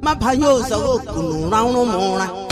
Mapayosa okunu round mona.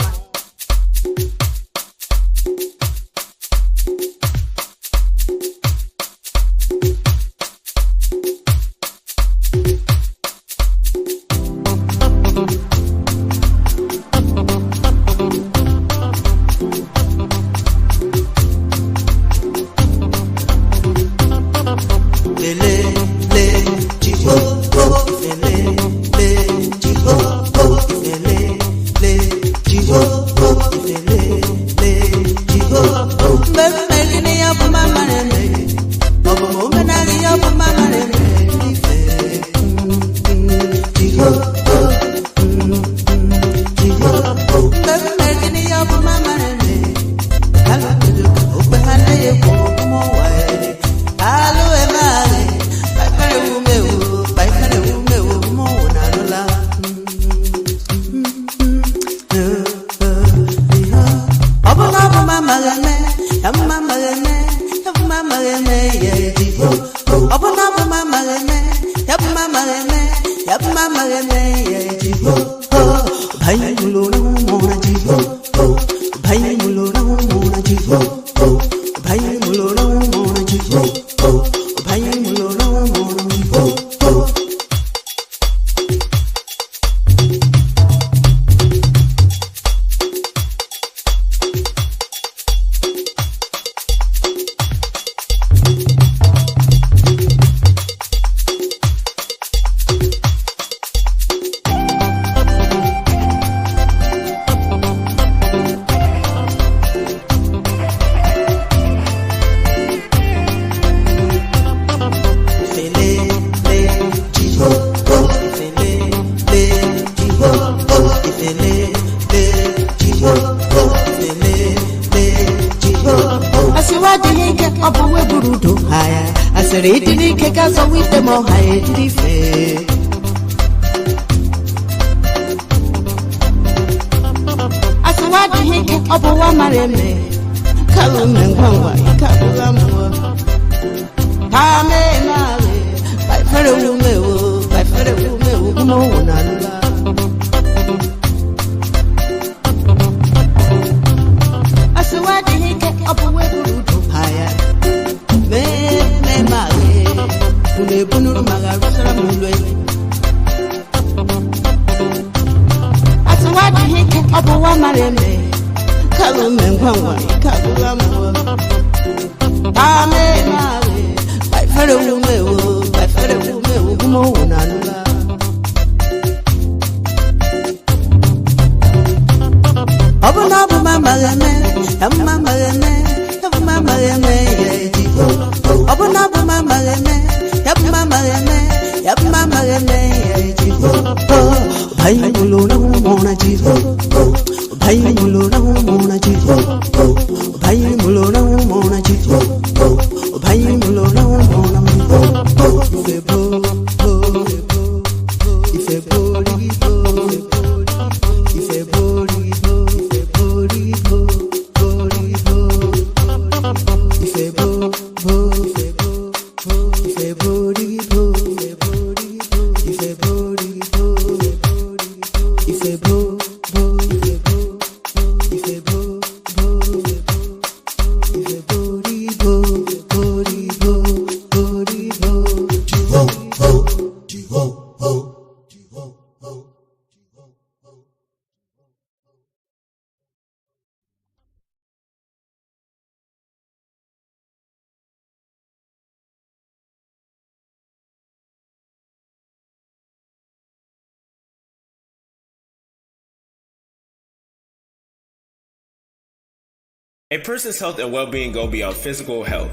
A person's health and well-being go beyond physical health.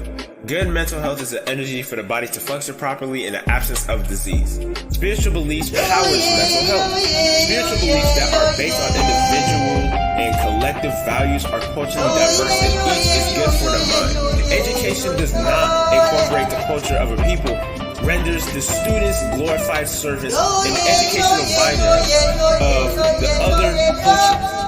Good mental health is the energy for the body to function properly in the absence of disease. Spiritual beliefs powers mental health. Spiritual beliefs that are based on individual and collective values are culturally diverse, and each is good for the mind. Education does not incorporate the culture of a people, renders the students glorified servants in the educational vineyards of the other cultures.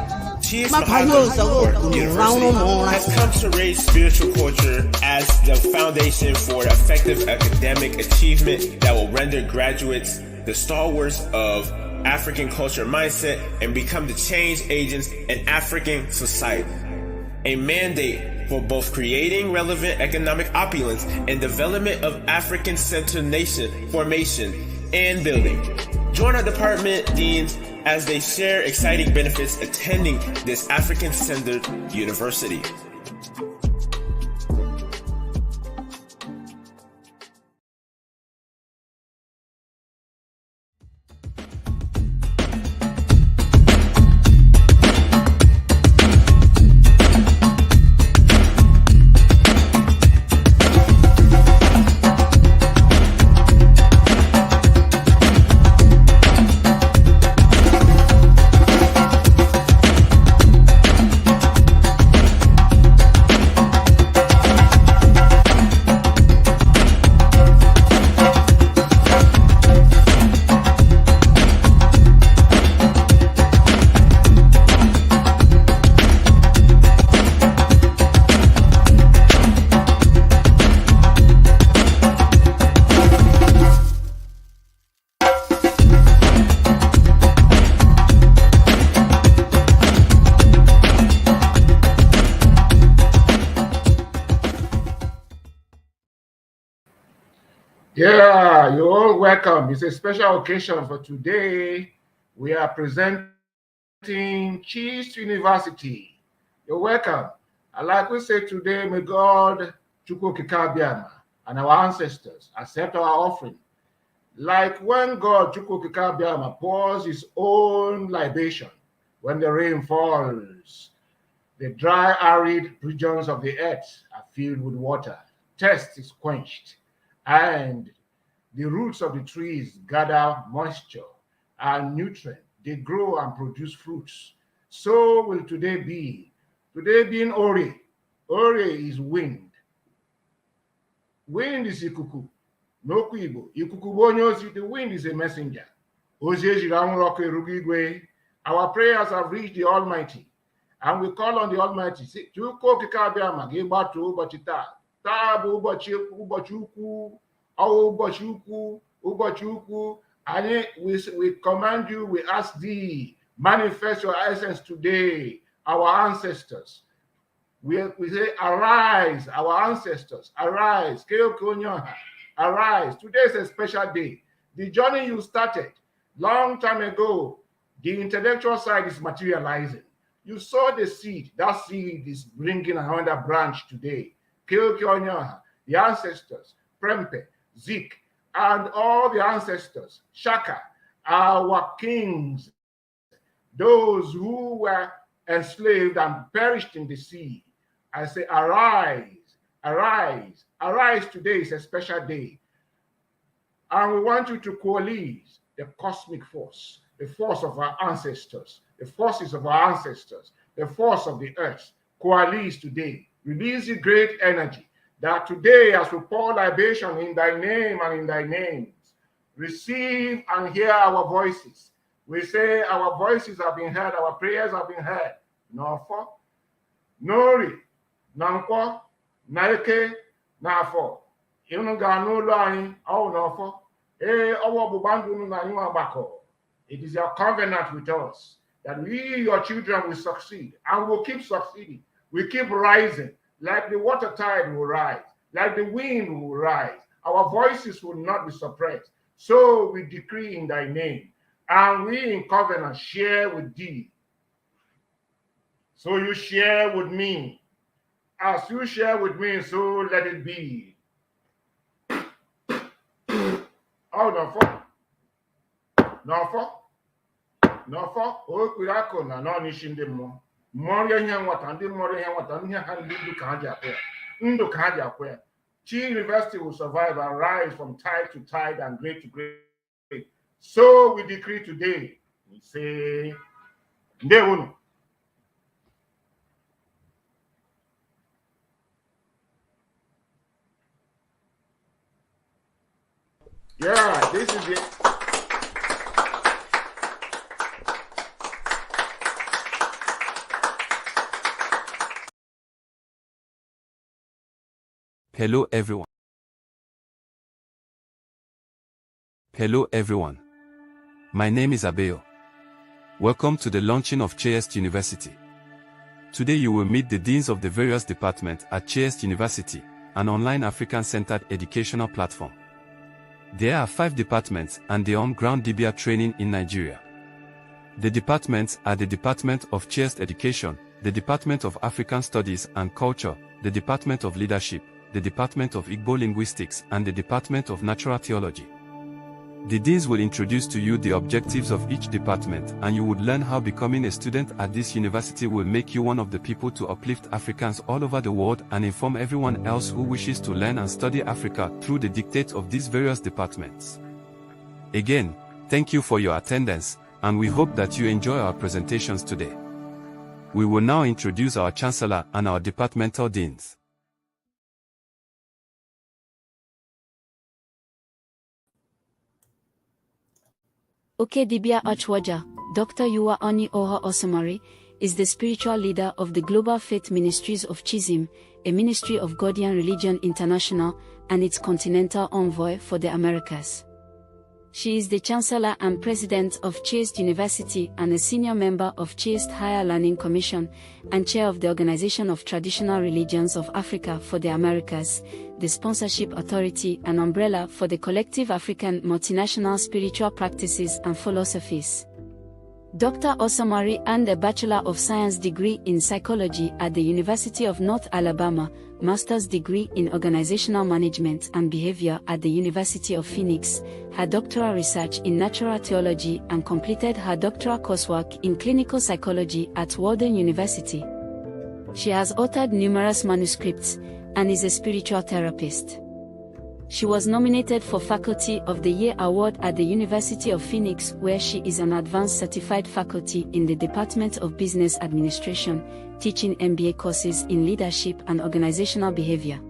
Chiist Mahadum University has come to raise spiritual culture as the foundation for effective academic achievement that will render graduates the stalwarts of African culture mindset, and become the change agents in African society. A mandate for both creating relevant economic opulence and development of African-centered nation formation and building. Join our department deans as they share exciting benefits attending this African-centered university. Yeah, you're all welcome. It's a special occasion for today. We are presenting Chiist University. You're welcome. And like we say today, may God Chukwu Kikabiama and our ancestors accept our offering. Like when God Chukwu Kikabiama pours his own libation when the rain falls, the dry, arid regions of the earth are filled with water. Thirst is quenched, and the roots of the trees gather moisture and nutrient. They grow and produce fruits. So will today be. Today being Ori. Ori is wind. Wind is ikuku. No Igbo. Ikuku bonyosi. The wind is a messenger. Our prayers have reached the Almighty, and we call on the Almighty. And we command you, we ask thee, manifest your essence today, our ancestors. We say, arise, our ancestors, arise. Arise. Today is a special day. The journey you started long time ago, the intellectual side is materializing. You saw the seed. That seed is bringing another branch today. The ancestors, Prempe, Zik, and all the ancestors, Shaka, our kings, those who were enslaved and perished in the sea. I say, arise, arise, arise. Today is a special day. And we want you to coalesce the cosmic force, the force of our ancestors, the forces of our ancestors, the force of the earth. Coalesce today. Release the great energy that today, as we pour libation in thy name and in thy names, receive and hear our voices. We say our voices have been heard, our prayers have been heard. Nofo, Nori, Nankwo, Naike, Nafo. It is your covenant with us that we, your children, will succeed and will keep succeeding. We keep rising. Like the water tide will rise, like the wind will rise. Our voices will not be suppressed. So we decree in thy name, and we in covenant share with thee. So you share with me. As you share with me, so let it be. Oh, no for. Oh, Kurako, no nishindemo. Moria here what and Moria here what and here and Lindu Kaja Quay. Ndo Kaja Quay. Chi University will survive and rise from tide to tide and great to great. So we decree today, we say, Ndewunu. Yeah, this is it. Hello everyone. Hello everyone. My name is Abeyo. Welcome to the launching of Chiist University. Today you will meet the deans of the various departments at Chiist University, an online African-centered educational platform. There are 5 departments and the on-ground DBA training in Nigeria. The departments are the Department of Chiist Education, the Department of African Studies and Culture, the Department of Leadership, the Department of Igbo Linguistics, and the Department of Natural Theology. The deans will introduce to you the objectives of each department, and you would learn how becoming a student at this university will make you one of the people to uplift Africans all over the world and inform everyone else who wishes to learn and study Africa through the dictates of these various departments. Again, thank you for your attendance, and we hope that you enjoy our presentations today. We will now introduce our Chancellor and our departmental deans. Okedibia Achwaja, Dr. Yuwa Oni Oha Osamari, is the spiritual leader of the Global Faith Ministries of Chism, a ministry of Guardian Religion International, and its continental envoy for the Americas. She is the Chancellor and President of Chiist University and a senior member of Chiist Higher Learning Commission, and chair of the Organization of Traditional Religions of Africa for the Americas, the sponsorship authority and umbrella for the collective African multinational spiritual practices and philosophies. Dr. Osamari earned a Bachelor of Science degree in Psychology at the University of North Alabama, Master's degree in Organizational Management and Behavior at the University of Phoenix, her doctoral research in Natural Theology, and completed her doctoral coursework in Clinical Psychology at Walden University. She has authored numerous manuscripts, and is a spiritual therapist. She was nominated for Faculty of the Year Award at the University of Phoenix, where she is an advanced certified faculty in the Department of Business Administration, teaching MBA courses in leadership and organizational behavior.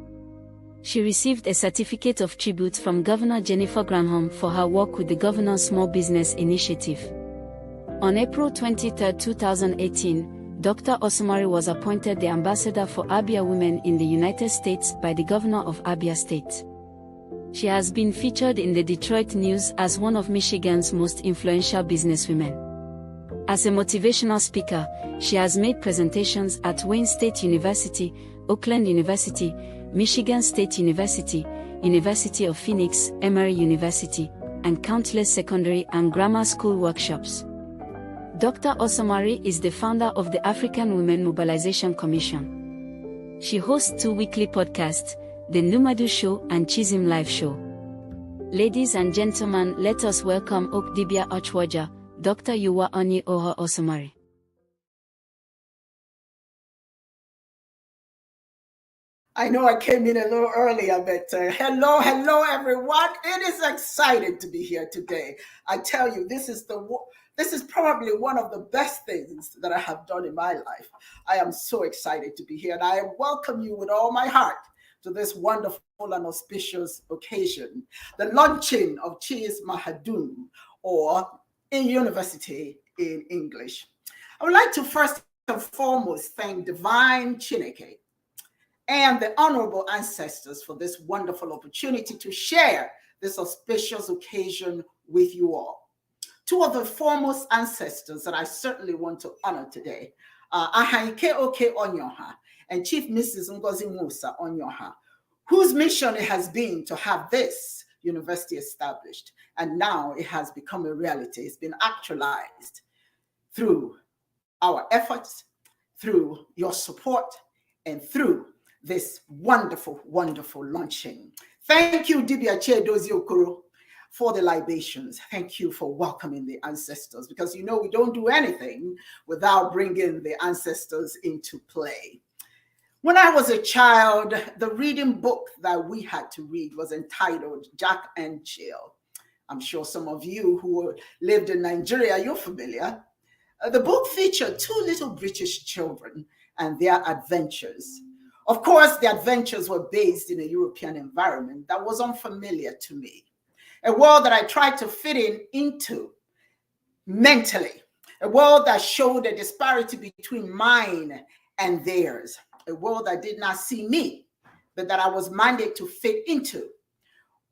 She received a certificate of tribute from Governor Jennifer Granholm for her work with the Governor's Small Business Initiative. On April 23, 2018, Dr. Osamari was appointed the Ambassador for Abia Women in the United States by the Governor of Abia State. She has been featured in the Detroit News as one of Michigan's most influential businesswomen. As a motivational speaker, she has made presentations at Wayne State University, Oakland University, Michigan State University, University of Phoenix, Emory University, and countless secondary and grammar school workshops. Dr. Osamari is the founder of the African Women Mobilization Commission. She hosts 2 weekly podcasts, The Numadu Show and Chism Live Show. Ladies and gentlemen, let us welcome Okdibia Ochwaja, Dr. Yuwa Oni Oha Osamari. I know I came in a little earlier, but hello everyone. It is exciting to be here today. I tell you, this is probably one of the best things that I have done in my life. I am so excited to be here, and I welcome you with all my heart to this wonderful and auspicious occasion, the launching of Chiist Mahadum, or in university in English. I would like to first and foremost thank Divine Chineke and the honorable ancestors for this wonderful opportunity to share this auspicious occasion with you all. 2 of the foremost ancestors that I certainly want to honor today are Ahaike Oke Onyoha and Chief Mrs. Ngozi Musa Onyoha, whose mission it has been to have this university established. And now it has become a reality. It's been actualized through our efforts, through your support, and through this wonderful, wonderful launching. Thank you, Dibia Chedozi Okoro, for the libations. Thank you for welcoming the ancestors, because you know we don't do anything without bringing the ancestors into play. When I was a child, the reading book that we had to read was entitled Jack and Jill. I'm sure some of you who lived in Nigeria, you're familiar. The book featured 2 little British children and their adventures. Of course, the adventures were based in a European environment that was unfamiliar to me, a world that I tried to fit into mentally, a world that showed a disparity between mine and theirs, a world that did not see me, but that I was mandated to fit into.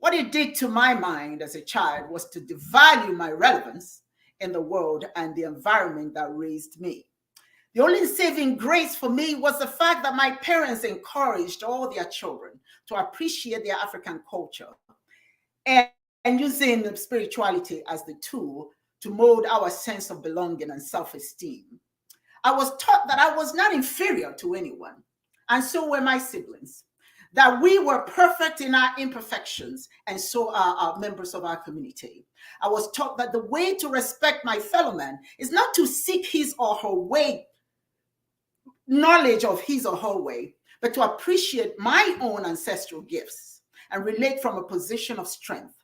What it did to my mind as a child was to devalue my relevance in the world and the environment that raised me. The only saving grace for me was the fact that my parents encouraged all their children to appreciate their African culture and using spirituality as the tool to mold our sense of belonging and self-esteem. I was taught that I was not inferior to anyone, and so were my siblings, that we were perfect in our imperfections, and so are members of our community. I was taught that the way to respect my fellow man is not to seek his or her way, knowledge of his or her way, but to appreciate my own ancestral gifts and relate from a position of strength,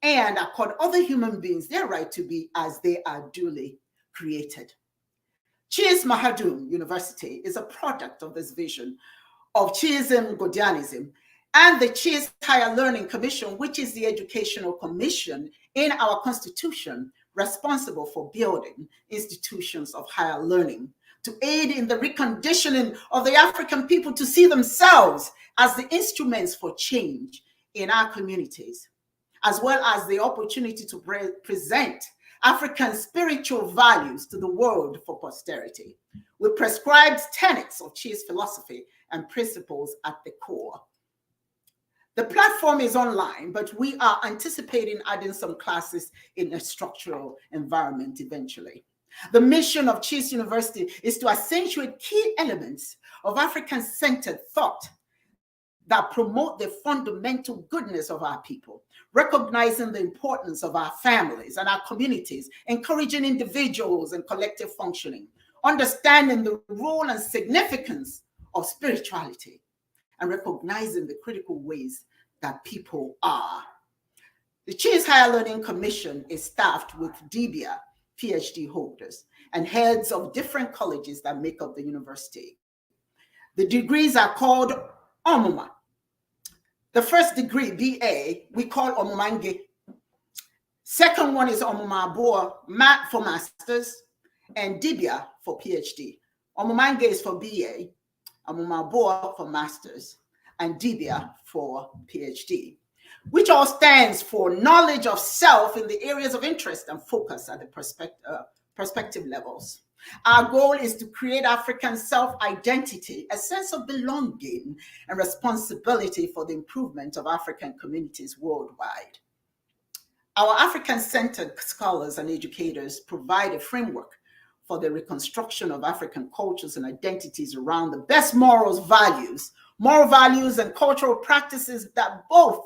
and accord other human beings their right to be as they are duly created. Chiist Mahadum University is a product of this vision of Chiism Godianism and the Chiist Higher Learning Commission, which is the educational commission in our constitution responsible for building institutions of higher learning to aid in the reconditioning of the African people to see themselves as the instruments for change in our communities, as well as the opportunity to present African spiritual values to the world for posterity, with prescribed tenets of Chiist philosophy and principles at the core. The platform is online, but we are anticipating adding some classes in a structural environment eventually. The mission of Chiist University is to accentuate key elements of African-centered thought that promote the fundamental goodness of our people, recognizing the importance of our families and our communities, encouraging individuals and collective functioning, understanding the role and significance of spirituality, and recognizing the critical ways that people are. The Chiist Higher Learning Commission is staffed with DBA, PhD holders, and heads of different colleges that make up the university. The degrees are called Omuma. The first degree, BA, we call Omumange. Second one is Omumabua, Mat for masters, and Dibia for PhD. Omumange is for BA, Omumabua for masters, and Dibia for PhD, which all stands for knowledge of self in the areas of interest and focus at the perspective levels. Our goal is to create African self-identity, a sense of belonging and responsibility for the improvement of African communities worldwide. Our African-centered scholars and educators provide a framework for the reconstruction of African cultures and identities around the best moral values and cultural practices that both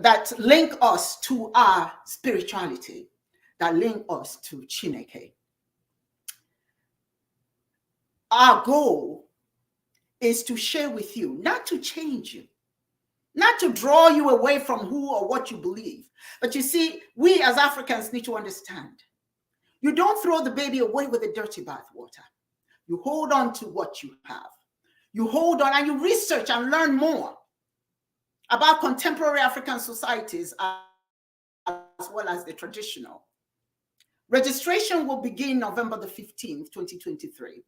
that link us to our spirituality, that link us to Chineke. Our goal is to share with you, not to change you, not to draw you away from who or what you believe. But you see, we as Africans need to understand, you don't throw the baby away with the dirty bathwater. You hold on to what you have. You hold on and you research and learn more about contemporary African societies as well as the traditional. Registration will begin November the 15th, 2023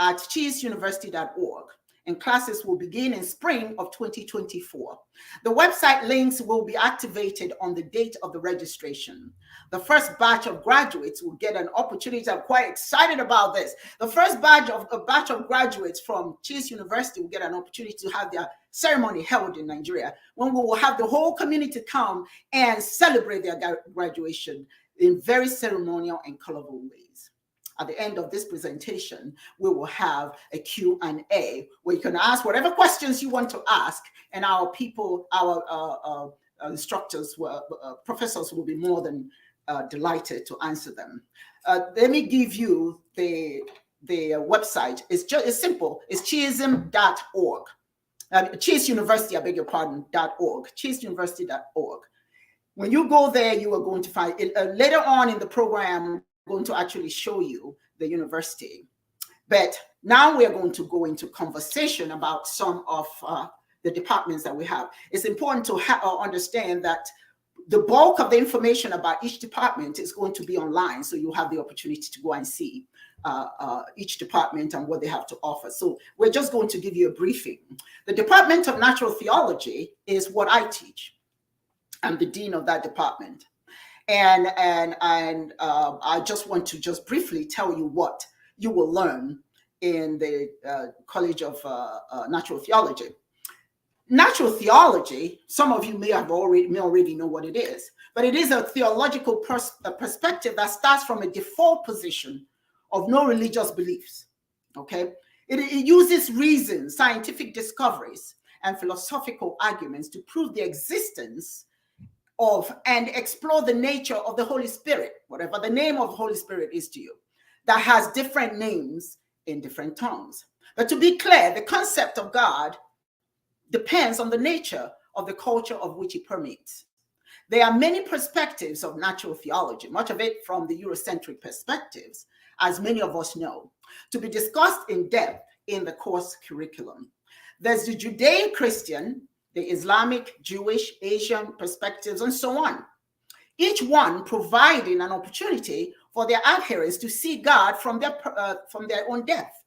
at chiistuniversity.org, and classes will begin in spring of 2024. The website links will be activated on the date of the registration. The first batch of graduates will get an opportunity. I'm quite excited about this. The first batch of graduates from Chiist University will get an opportunity to have their ceremony held in Nigeria, when we will have the whole community come and celebrate their graduation in very ceremonial and colorful ways. At the end of this presentation, we will have a Q&A where you can ask whatever questions you want to ask, and our people, our instructors, professors will be more than delighted to answer them. Let me give you the website. It's simple. It's chiism.org. Chiist University, I beg your pardon, .org. chiistuniversity.org. When you go there, you are going to find it. Later on in the program, going to actually show you the university. But now we are going to go into conversation about some of the departments that we have. It's important to understand that the bulk of the information about each department is going to be online, so you have the opportunity to go and see. each department and what they have to offer. So we're just going to give you a briefing. The Department of Natural Theology is what I teach. I'm the dean of that department. And I just want to just briefly tell you what you will learn in the College of Natural Theology. Natural theology, some of you may already know what it is, but it is a theological perspective that starts from a default position of no religious beliefs, okay? It uses reason, scientific discoveries, and philosophical arguments to prove the existence of and explore the nature of the Holy Spirit, whatever the name of the Holy Spirit is to you, that has different names in different tongues. But to be clear, the concept of God depends on the nature of the culture of which it permeates. There are many perspectives of natural theology, much of it from the Eurocentric perspectives, as many of us know, to be discussed in depth in the course curriculum. There's the Judeo-Christian, the Islamic, Jewish, Asian perspectives, and so on. Each one providing an opportunity for their adherents to see God from their own depth.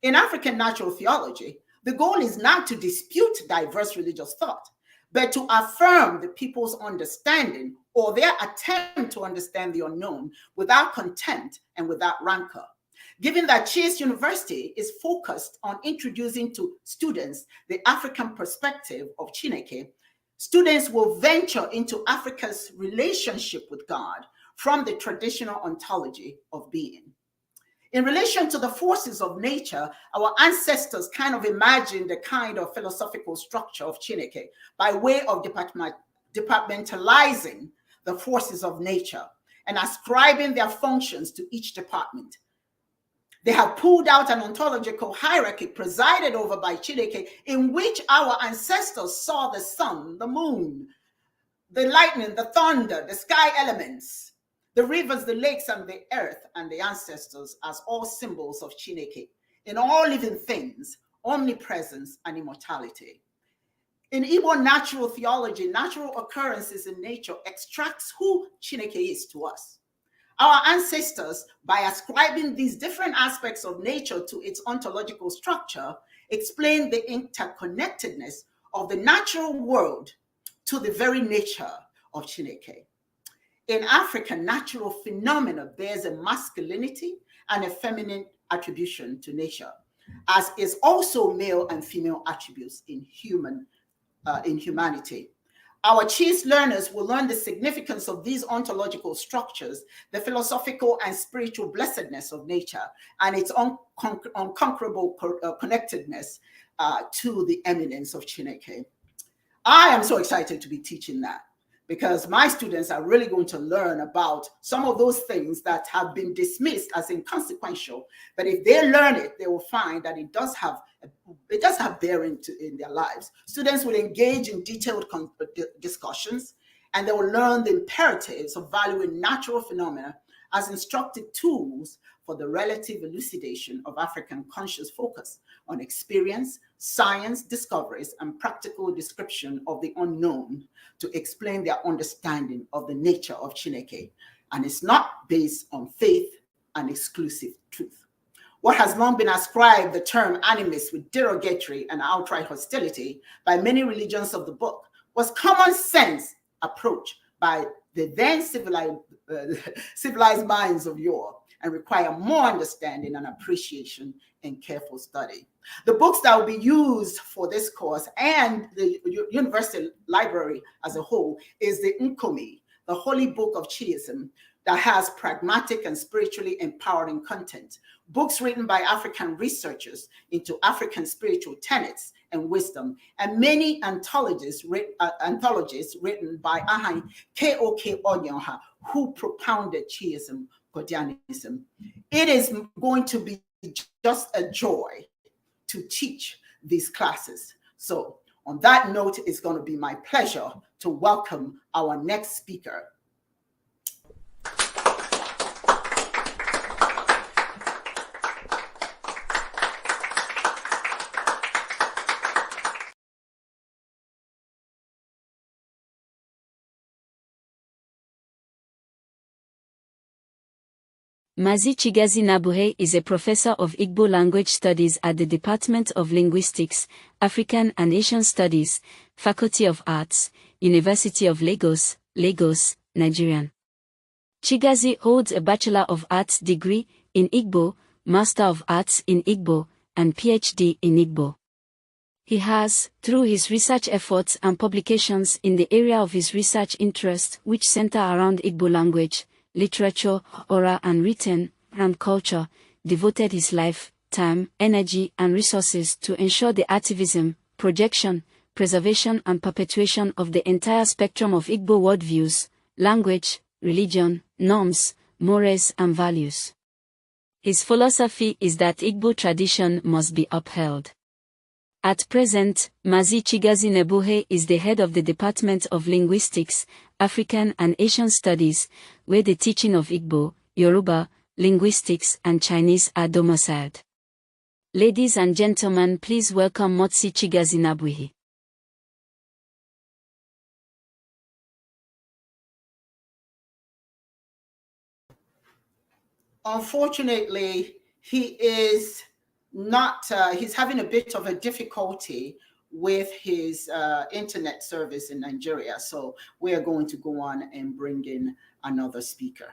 In African natural theology, the goal is not to dispute diverse religious thought, but to affirm the people's understanding or their attempt to understand the unknown without contempt and without rancor. Given that Chiist University is focused on introducing to students the African perspective of Chineke, students will venture into Africa's relationship with God from the traditional ontology of being. In relation to the forces of nature, our ancestors kind of imagined a kind of philosophical structure of Chineke by way of departmentalizing the forces of nature and ascribing their functions to each department. They have pulled out an ontological hierarchy presided over by Chineke, in which our ancestors saw the sun, the moon, the lightning, the thunder, the sky elements, the rivers, the lakes, and the earth, and the ancestors as all symbols of Chineke in all living things, omnipresence, and immortality. In Igbo natural theology, natural occurrences in nature extracts who Chineke is to us. Our ancestors, by ascribing these different aspects of nature to its ontological structure, explained the interconnectedness of the natural world to the very nature of Chineke. In Africa, natural phenomena bears a masculinity and a feminine attribution to nature, as is also male and female attributes in humanity. Our Chiist learners will learn the significance of these ontological structures, the philosophical and spiritual blessedness of nature, and its unconquerable connectedness to the eminence of Chineke. I am so excited to be teaching that, because my students are really going to learn about some of those things that have been dismissed as inconsequential. But if they learn it, they will find that it does have bearing in their lives. Students will engage in detailed discussions, and they will learn the imperatives of valuing natural phenomena as instructive tools for the relative elucidation of African conscious focus on experience, science, discoveries, and practical description of the unknown to explain their understanding of the nature of Chineke. And it's not based on faith and exclusive truth. What has long been ascribed the term animist with derogatory and outright hostility by many religions of the book was common sense approach by the then civilized minds of yore, and require more understanding and appreciation and careful study. The books that will be used for this course and the university library as a whole is the Nkomi, the Holy Book of Chiism, that has pragmatic and spiritually empowering content. Books written by African researchers into African spiritual tenets and wisdom, and many anthologies written by Ahan K.O.K. Onyoha, who propounded Chiism, Godianism. It is going to be just a joy to teach these classes. So on that note, it's going to be my pleasure to welcome our next speaker. Mazi Chigazi Nabuhe is a professor of Igbo language studies at the Department of Linguistics, African and Asian Studies, Faculty of Arts, University of Lagos, Lagos, Nigerian. Chigazi holds a Bachelor of Arts degree in Igbo, Master of Arts in Igbo, and PhD in Igbo. He has, through his research efforts and publications in the area of his research interest which center around Igbo language, literature, oral and written, and culture, devoted his life, time, energy and resources to ensure the activism, projection, preservation and perpetuation of the entire spectrum of Igbo worldviews, language, religion, norms, mores and values. His philosophy is that Igbo tradition must be upheld. At present, Mazi Chigazi Nabuhe is the head of the Department of Linguistics, African and Asian Studies, where the teaching of Igbo, Yoruba, linguistics and Chinese are domiciled. Ladies and gentlemen, please welcome Mazi Chigazi Nabuhe. Unfortunately, he is not, he's having a bit of a difficulty with his internet service in Nigeria. So we are going to go on and bring in another speaker.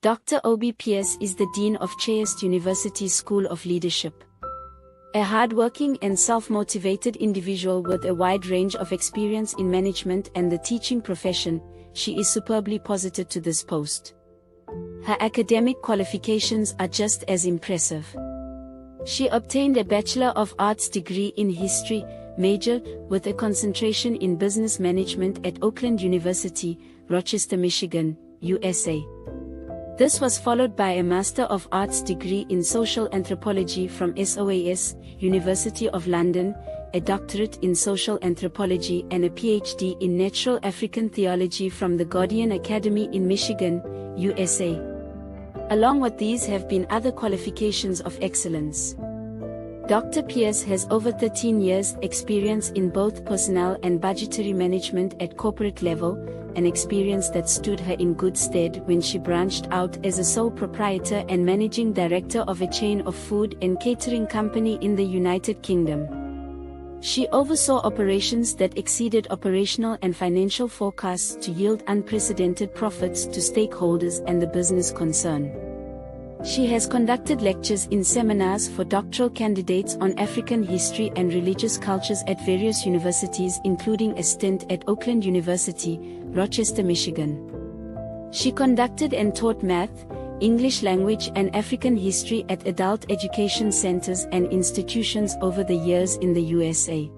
Dr. Obi Pierce is the Dean of Chiist University School of Leadership. A hardworking and self-motivated individual with a wide range of experience in management and the teaching profession, she is superbly posited to this post. Her academic qualifications are just as impressive. She obtained a Bachelor of Arts degree in History, major, with a concentration in Business Management at Oakland University, Rochester, Michigan, USA. This was followed by a Master of Arts degree in Social Anthropology from SOAS, University of London, a doctorate in Social Anthropology and a PhD in Natural African Theology from the Gordon Academy in Michigan, USA. Along with these have been other qualifications of excellence. Dr. Pierce has over 13 years' experience in both personnel and budgetary management at corporate level, an experience that stood her in good stead when she branched out as a sole proprietor and managing director of a chain of food and catering company in the United Kingdom. She oversaw operations that exceeded operational and financial forecasts to yield unprecedented profits to stakeholders and the business concern. She has conducted lectures in seminars for doctoral candidates on African history and religious cultures at various universities, including a stint at Oakland University, Rochester, Michigan. She conducted and taught math, English language and African history at adult education centers and institutions over the years in the USA.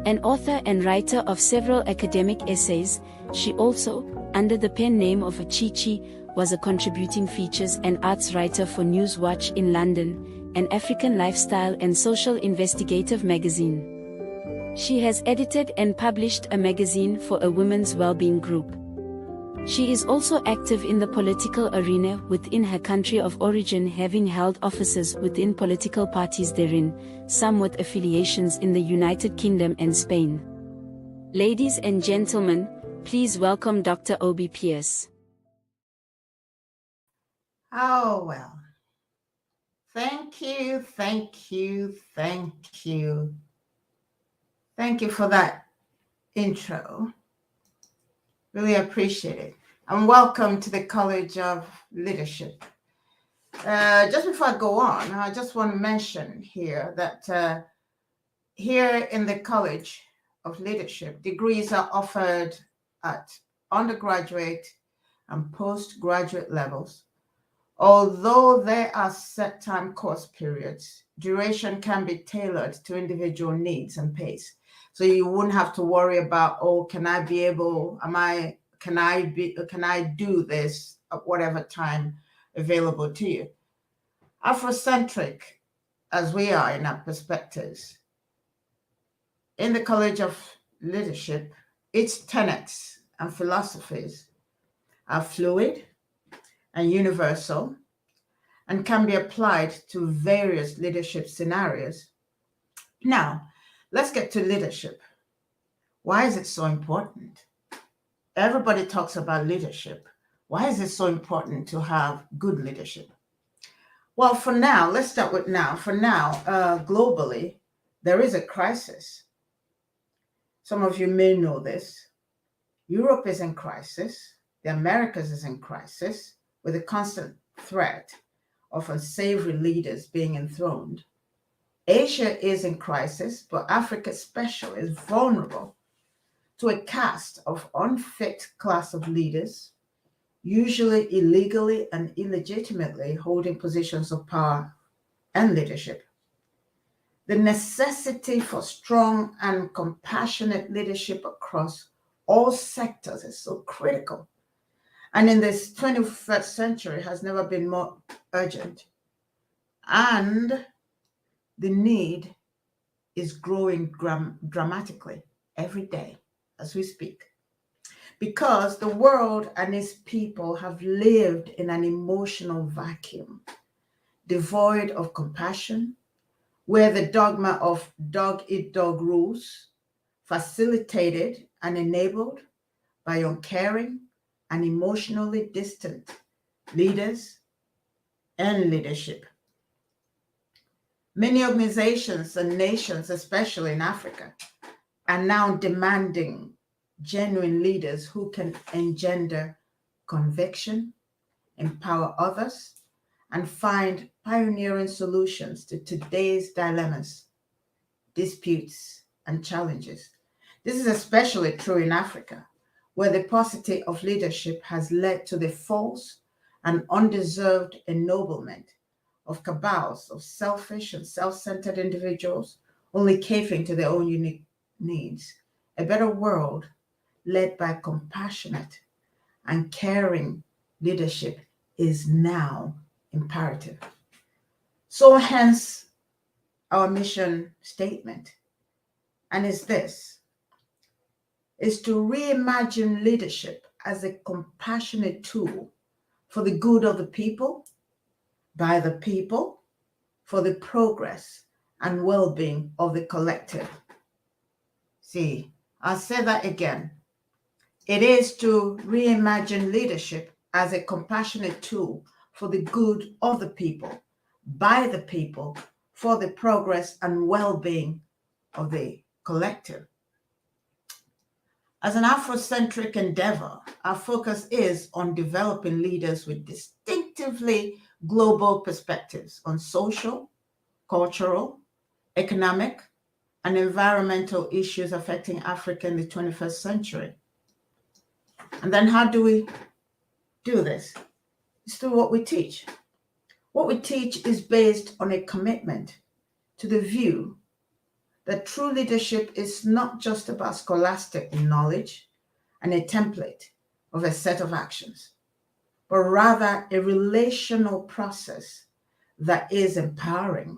An author and writer of several academic essays, she also, under the pen name of Chichi, was a contributing features and arts writer for Newswatch in London, an African lifestyle and social investigative magazine. She has edited and published a magazine for a women's well-being group. She is also active in the political arena within her country of origin, having held offices within political parties therein, some with affiliations in the United Kingdom and Spain. Ladies and gentlemen, please welcome Dr. Obi Pierce. Oh, well. Thank you, thank you, thank you. Thank you for that intro. Really appreciate it. And welcome to the College of Leadership. Just before I go on, I just want to mention here that here in the College of Leadership, degrees are offered at undergraduate and postgraduate levels. Although there are set time course periods, duration can be tailored to individual needs and pace. So you wouldn't have to worry about, oh, can I do this at whatever time available to you. Afrocentric, as we are in our perspectives, in the College of Leadership, its tenets and philosophies are fluid and universal and can be applied to various leadership scenarios. Now, let's get to leadership. Why is it so important? everybody talks about leadership. Why is it so important to have good leadership? Well, for now, let's start with now. For now, globally, there is a crisis. Some of you may know this. Europe is in crisis. The Americas is in crisis with a constant threat of unsavory leaders being enthroned. Asia is in crisis, but Africa especially is vulnerable to a caste of unfit class of leaders, usually illegally and illegitimately holding positions of power and leadership. The necessity for strong and compassionate leadership across all sectors is so critical, and in this 21st century has never been more urgent. And the need is growing dramatically every day as we speak, because the world and its people have lived in an emotional vacuum, devoid of compassion, where the dogma of dog eat dog rules, facilitated and enabled by uncaring and emotionally distant leaders and leadership. Many organizations and nations, especially in Africa, are now demanding genuine leaders who can engender conviction, empower others, and find pioneering solutions to today's dilemmas, disputes, and challenges. This is especially true in Africa, where the paucity of leadership has led to the false and undeserved ennoblement of cabals of selfish and self-centered individuals only catering to their own unique needs. A better world led by compassionate and caring leadership is now imperative. So hence our mission statement, and is this, is to reimagine leadership as a compassionate tool for the good of the people, by the people, for the progress and well-being of the collective. See, I'll say that again. It is to reimagine leadership as a compassionate tool for the good of the people, by the people, for the progress and well-being of the collective. As an Afrocentric endeavor, our focus is on developing leaders with distinctively global perspectives on social, cultural, economic, and environmental issues affecting Africa in the 21st century. And then how do we do this? It's through what we teach. What we teach is based on a commitment to the view that true leadership is not just about scholastic knowledge and a template of a set of actions, but rather a relational process that is empowering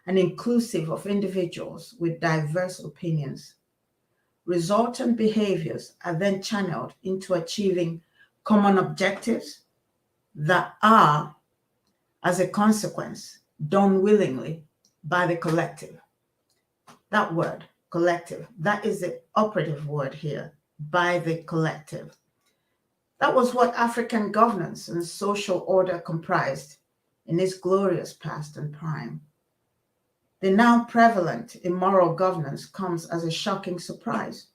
and inclusive of individuals with diverse opinions. Resultant behaviors are then channeled into achieving common objectives that are, as a consequence, done willingly by the collective. That word, collective, that is the operative word here, by the collective. That was what African governance and social order comprised in its glorious past and prime. The now prevalent immoral governance comes as a shocking surprise,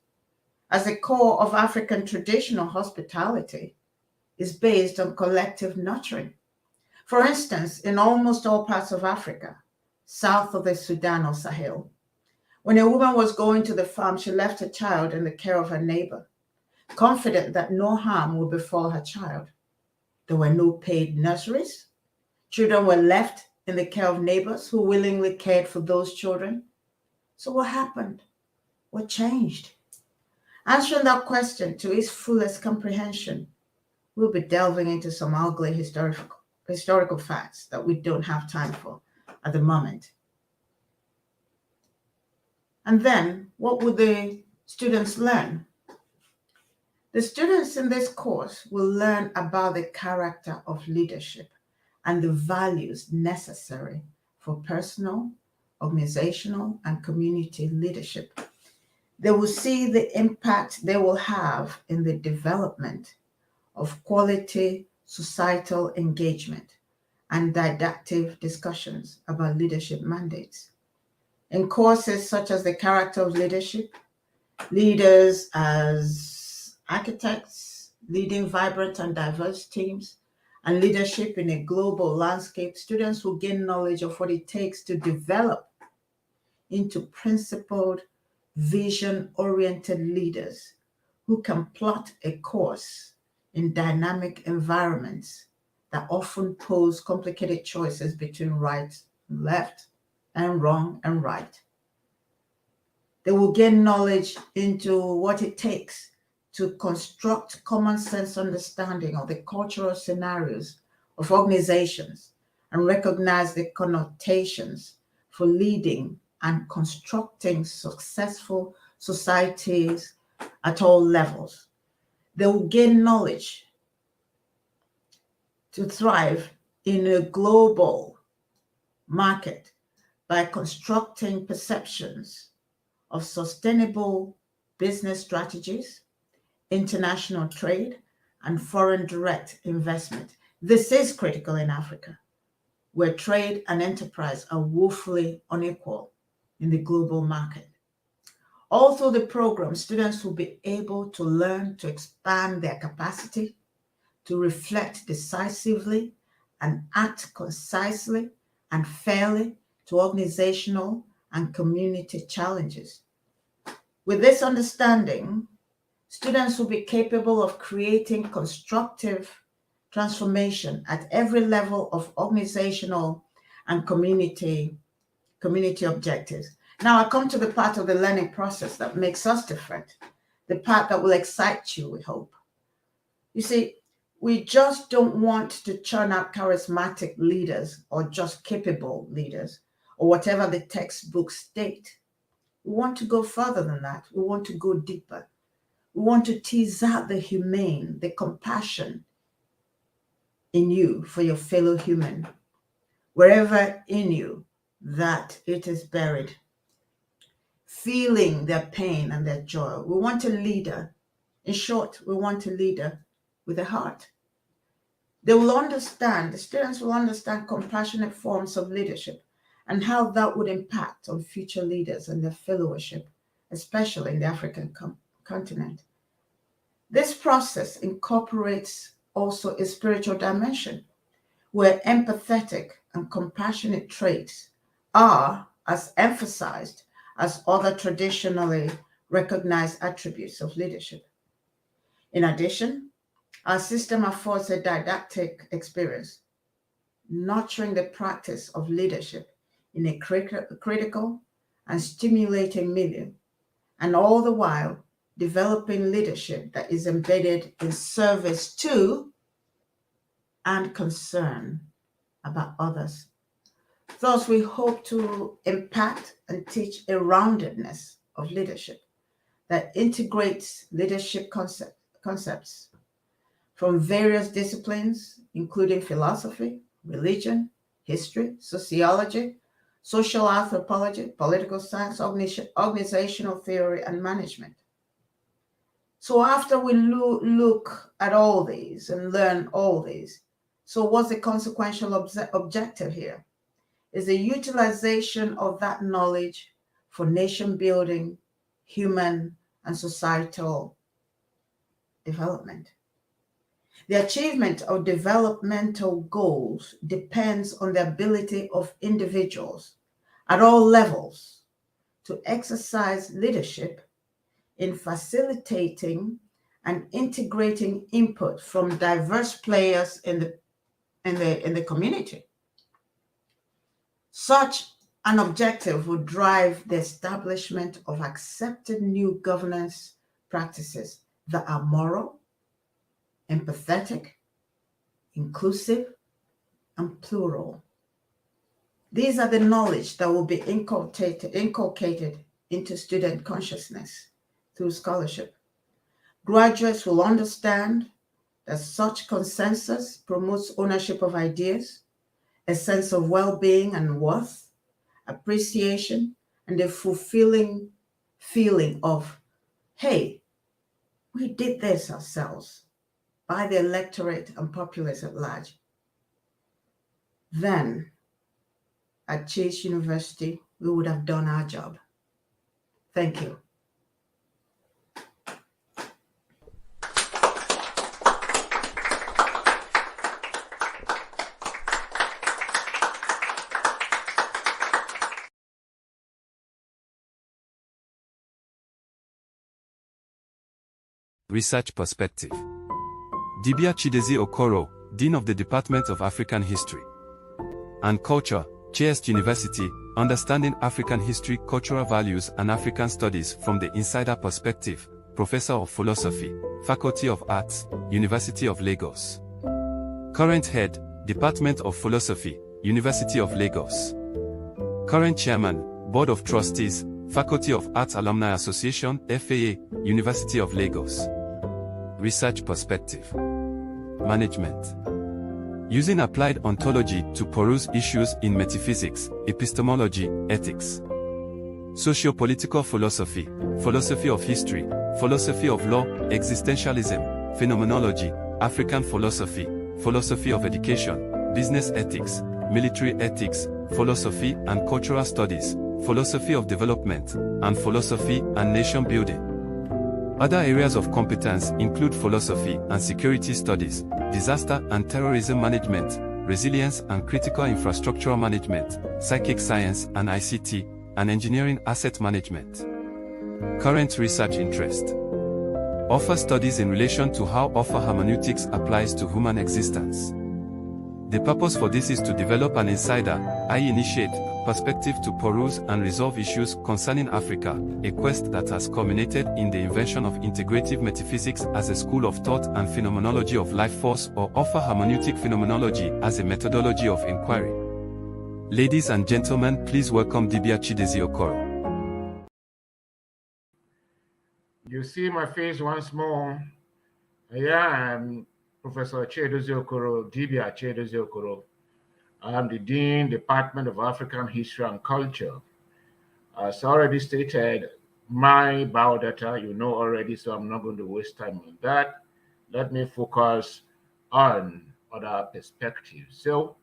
as the core of African traditional hospitality is based on collective nurturing. For instance, in almost all parts of Africa, south of the Sudan or Sahel, when a woman was going to the farm, she left her child in the care of her neighbor, confident that no harm would befall her child. There were no paid nurseries. Children were left in the care of neighbors who willingly cared for those children. So what happened? What changed? Answering that question to its fullest comprehension, we'll be delving into some ugly historical facts that we don't have time for at the moment. And then, what would the students learn? The students in this course will learn about the character of leadership and the values necessary for personal, organizational, and community leadership. They will see the impact they will have in the development of quality societal engagement and didactic discussions about leadership mandates. In courses such as the character of leadership, leaders as architects, leading vibrant and diverse teams, and leadership in a global landscape, students will gain knowledge of what it takes to develop into principled, vision-oriented leaders who can plot a course in dynamic environments that often pose complicated choices between right and left and wrong and right. They will gain knowledge into what it takes to construct common sense understanding of the cultural scenarios of organizations and recognize the connotations for leading and constructing successful societies at all levels. They will gain knowledge to thrive in a global market by constructing perceptions of sustainable business strategies, international trade, and foreign direct investment. This is critical in Africa, where trade and enterprise are woefully unequal in the global market. All through the program, students will be able to learn to expand their capacity to reflect decisively and act concisely and fairly to organizational and community challenges. With this understanding, students will be capable of creating constructive transformation at every level of organizational and community objectives. Now I come to the part of the learning process that makes us different, the part that will excite you, we hope. You see, we just don't want to churn out charismatic leaders or just capable leaders or whatever the textbooks state. We want to go further than that. We want to go deeper. We want to tease out the humane, the compassion in you for your fellow human, wherever in you that it is buried, feeling their pain and their joy. We want a leader. In short, we want a leader with a heart. They will understand, the students will understand compassionate forms of leadership and how that would impact on future leaders and their fellowship, especially in the African continent. This process incorporates also a spiritual dimension where empathetic and compassionate traits are as emphasized as other traditionally recognized attributes of leadership. In addition, our system affords a didactic experience, nurturing the practice of leadership in a critical and stimulating milieu, and all the while developing leadership that is embedded in service to and concern about others. Thus, we hope to impact and teach a roundedness of leadership that integrates leadership concepts from various disciplines, including philosophy, religion, history, sociology, social anthropology, political science, organizational theory, and management. So after we look at all these and learn all these, so what's the consequential objective here? Is the utilization of that knowledge for nation building, human and societal development. The achievement of developmental goals depends on the ability of individuals at all levels to exercise leadership in facilitating and integrating input from diverse players in the community. Such an objective would drive the establishment of accepted new governance practices that are moral, empathetic, inclusive, and plural. These are the knowledge that will be inculcated into student consciousness through scholarship. Graduates will understand that such consensus promotes ownership of ideas, a sense of well-being and worth, appreciation, and a fulfilling feeling of, hey, we did this ourselves by the electorate and populace at large, then at Chiist University, we would have done our job. Thank you. Research Perspective. Dibia Chidezi Okoro, Dean of the Department of African History and Culture, Chiist University, Understanding African History, Cultural Values and African Studies from the Insider Perspective, Professor of Philosophy, Faculty of Arts, University of Lagos. Current Head, Department of Philosophy, University of Lagos. Current Chairman, Board of Trustees, Faculty of Arts Alumni Association, FAA, University of Lagos. Research Perspective. Management. Using applied ontology to peruse issues in metaphysics, epistemology, ethics, socio-political philosophy, philosophy of history, philosophy of law, existentialism, phenomenology, African philosophy, philosophy of education, business ethics, military ethics, philosophy and cultural studies, philosophy of development, and philosophy and nation building. Other areas of competence include philosophy and security studies, disaster and terrorism management, resilience and critical infrastructural management, psychic science and ICT, and engineering asset management. Current research interest. Offer studies in relation to how offer hermeneutics applies to human existence. The purpose for this is to develop an insider, i.e. initiate, perspective to peruse and resolve issues concerning Africa, a quest that has culminated in the invention of integrative metaphysics as a school of thought and phenomenology of life force, or offer hermeneutic phenomenology as a methodology of inquiry. Ladies and gentlemen, please welcome Dibia Chidezi Okoro. You see my face once more. I am Professor Chiist Okoro, Dibia Chiist Okoro. I am the Dean, Department of African History and Culture. As already stated, my biodata you know already, so I'm not going to waste time on that. Let me focus on other perspectives. So,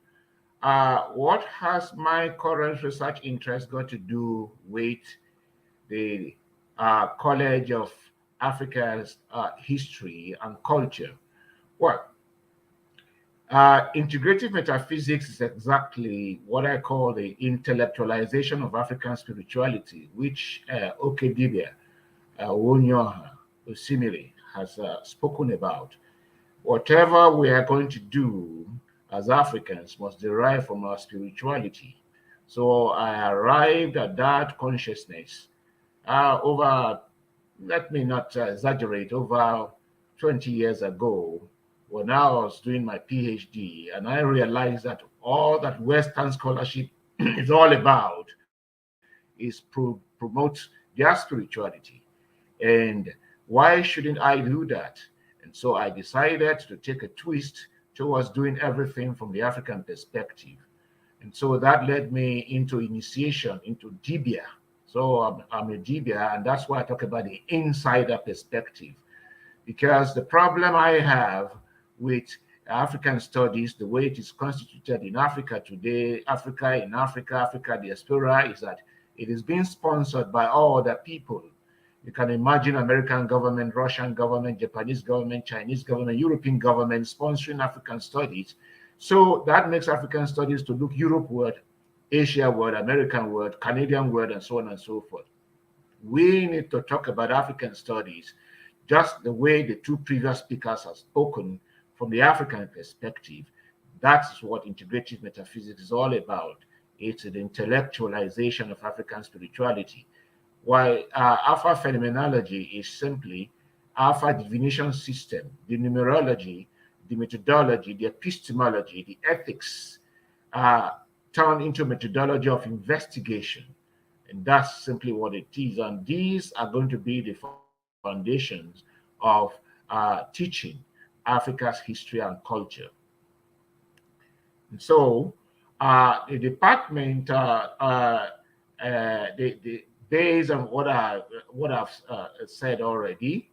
what has my current research interest got to do with the College of Africa's History and Culture? Well, integrative metaphysics is exactly what I call the intellectualization of African spirituality, which Okedibia Wonyoha Osimiri has spoken about. Whatever we are going to do as Africans must derive from our spirituality. So I arrived at that consciousness over, let me not exaggerate, over 20 years ago, when I was doing my PhD, and I realized that all that Western scholarship is all about is promote their spirituality. And why shouldn't I do that? And so I decided to take a twist towards doing everything from the African perspective. And so that led me into initiation into Dibia. So I'm a Dibia, and that's why I talk about the insider perspective. Because the problem I have with African studies, the way it is constituted in Africa today, Africa in Africa, Africa diaspora, is that it is being sponsored by all other people. You can imagine American government, Russian government, Japanese government, Chinese government, European government sponsoring African studies. So that makes African studies to look Europe-ward, Asia-ward, American-ward, Canadian-ward, and so on and so forth. We need to talk about African studies just the way the two previous speakers have spoken from the African perspective. That's what integrative metaphysics is all about. It's the intellectualization of African spirituality. While Alpha phenomenology is simply Alpha divination system, the numerology, the methodology, the epistemology, the ethics turned into methodology of investigation. And that's simply what it is. And these are going to be the foundations of teaching Africa's history and culture. And so the department, the based on what I've said already,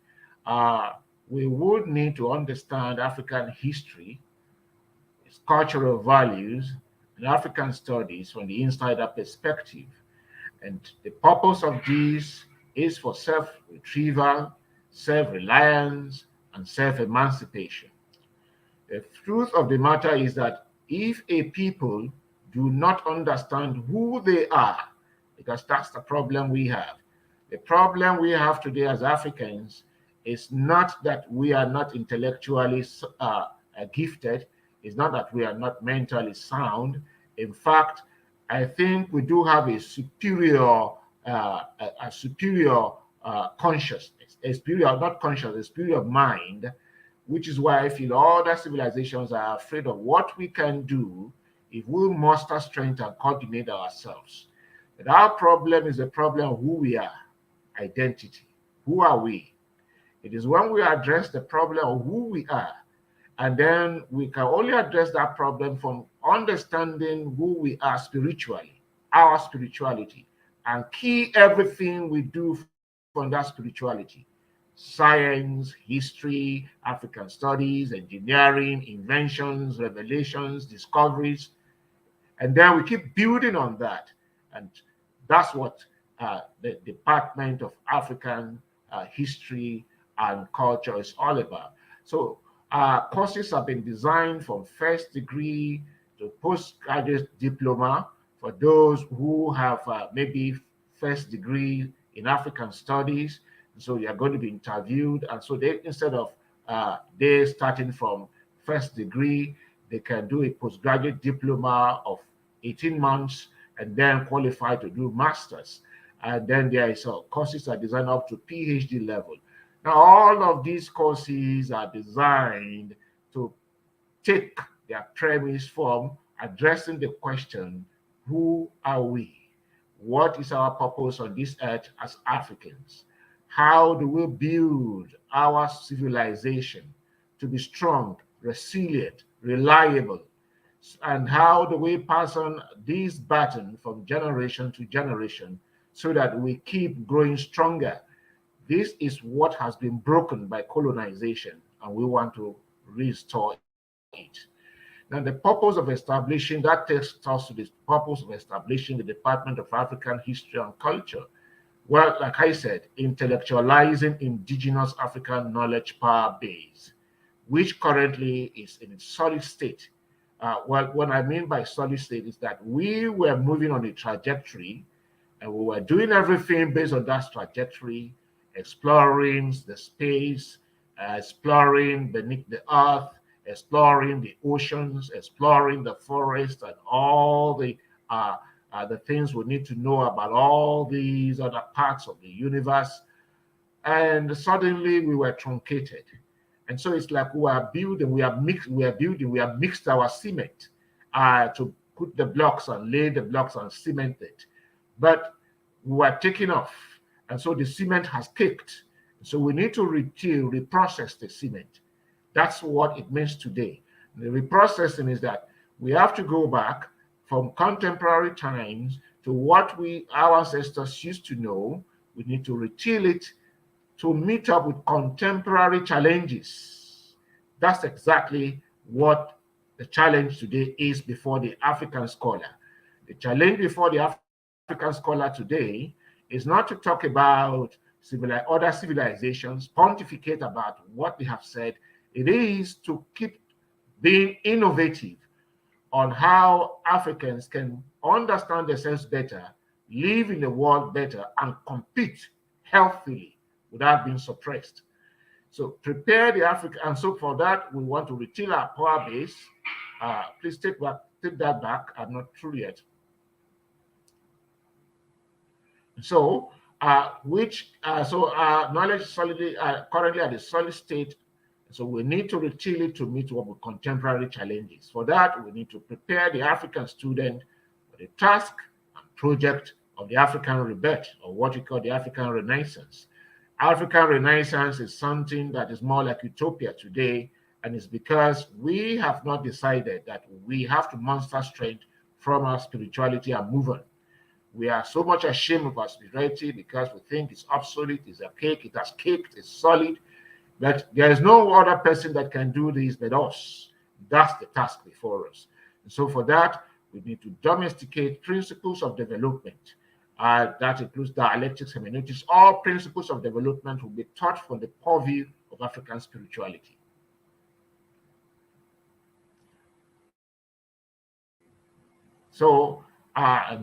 we would need to understand African history, its cultural values, and African studies from the insider perspective. And the purpose of this is for self-retrieval, self-reliance, and self-emancipation. The truth of the matter is that if a people do not understand who they are, because that's the problem we have. The problem we have today as Africans is not that we are not intellectually gifted, it's not that we are not mentally sound. In fact, I think we do have a superior consciousness, a superior, not conscious, a superior mind, which is why I feel all other civilizations are afraid of what we can do if we muster strength and coordinate ourselves. But our problem is the problem of who we are, identity. Who are we? It is when we address the problem of who we are, and then we can only address that problem from understanding who we are spiritually, our spirituality, and key everything we do from that spirituality. Science, history, African studies, engineering, inventions, revelations, discoveries, and then we keep building on that. And that's what the Department of African History and Culture is all about. So courses have been designed from first degree to postgraduate diploma for those who have maybe first degree in African studies. So you are going to be interviewed, and so they, instead of they starting from first degree, they can do a postgraduate diploma of 18 months and then qualify to do masters. And then there is courses are designed up to PhD level. Now, all of these courses are designed to take their premise from addressing the question, who are we? What is our purpose on this earth as Africans? How do we build our civilization to be strong, resilient, reliable? And how do we pass on this baton from generation to generation so that we keep growing stronger? This is what has been broken by colonization, and we want to restore it. Now, the purpose of establishing, that takes us to the purpose of establishing the Department of African History and Culture. Well, like I said, intellectualizing indigenous African knowledge power base, which currently is in its solid state. Well, what I mean by solid state is that we were moving on a trajectory, and we were doing everything based on that trajectory, exploring the space, exploring beneath the earth, exploring the oceans, exploring the forest, and all the things we need to know about all these other parts of the universe. And suddenly we were truncated. And so it's like we are building, we have mixed our cement to put the blocks and lay the blocks and cement it. But we were taking off. And so the cement has kicked. So we need to reprocess the cement. That's what it means today. The reprocessing is that we have to go back from contemporary times to what our ancestors used to know. We need to retill it to meet up with contemporary challenges. That's exactly what the challenge today is before the African scholar. The challenge before the African scholar today is not to talk about other civilizations, pontificate about what they have said. It is to keep being innovative on how Africans can understand themselves better, live in the world better, and compete healthily without being suppressed. So prepare the African, and so for that, we want to retill our power base. Please take that back. I'm not through yet. So, knowledge solidly currently at the solid state. So we need to retill it to meet up with contemporary challenges. For that, we need to prepare the African student for the task and project of the African rebirth, or what we call the African Renaissance. African Renaissance is something that is more like utopia today, and it's because we have not decided that we have to muster strength from our spirituality and move on. We are so much ashamed of our spirituality because we think it's obsolete, it's archaic, it has caked, it's solid. But there is no other person that can do this but us. That's the task before us. And so for that, we need to domesticate principles of development. That includes dialectics, hermeneutics. All principles of development will be taught from the purview of African spirituality. So,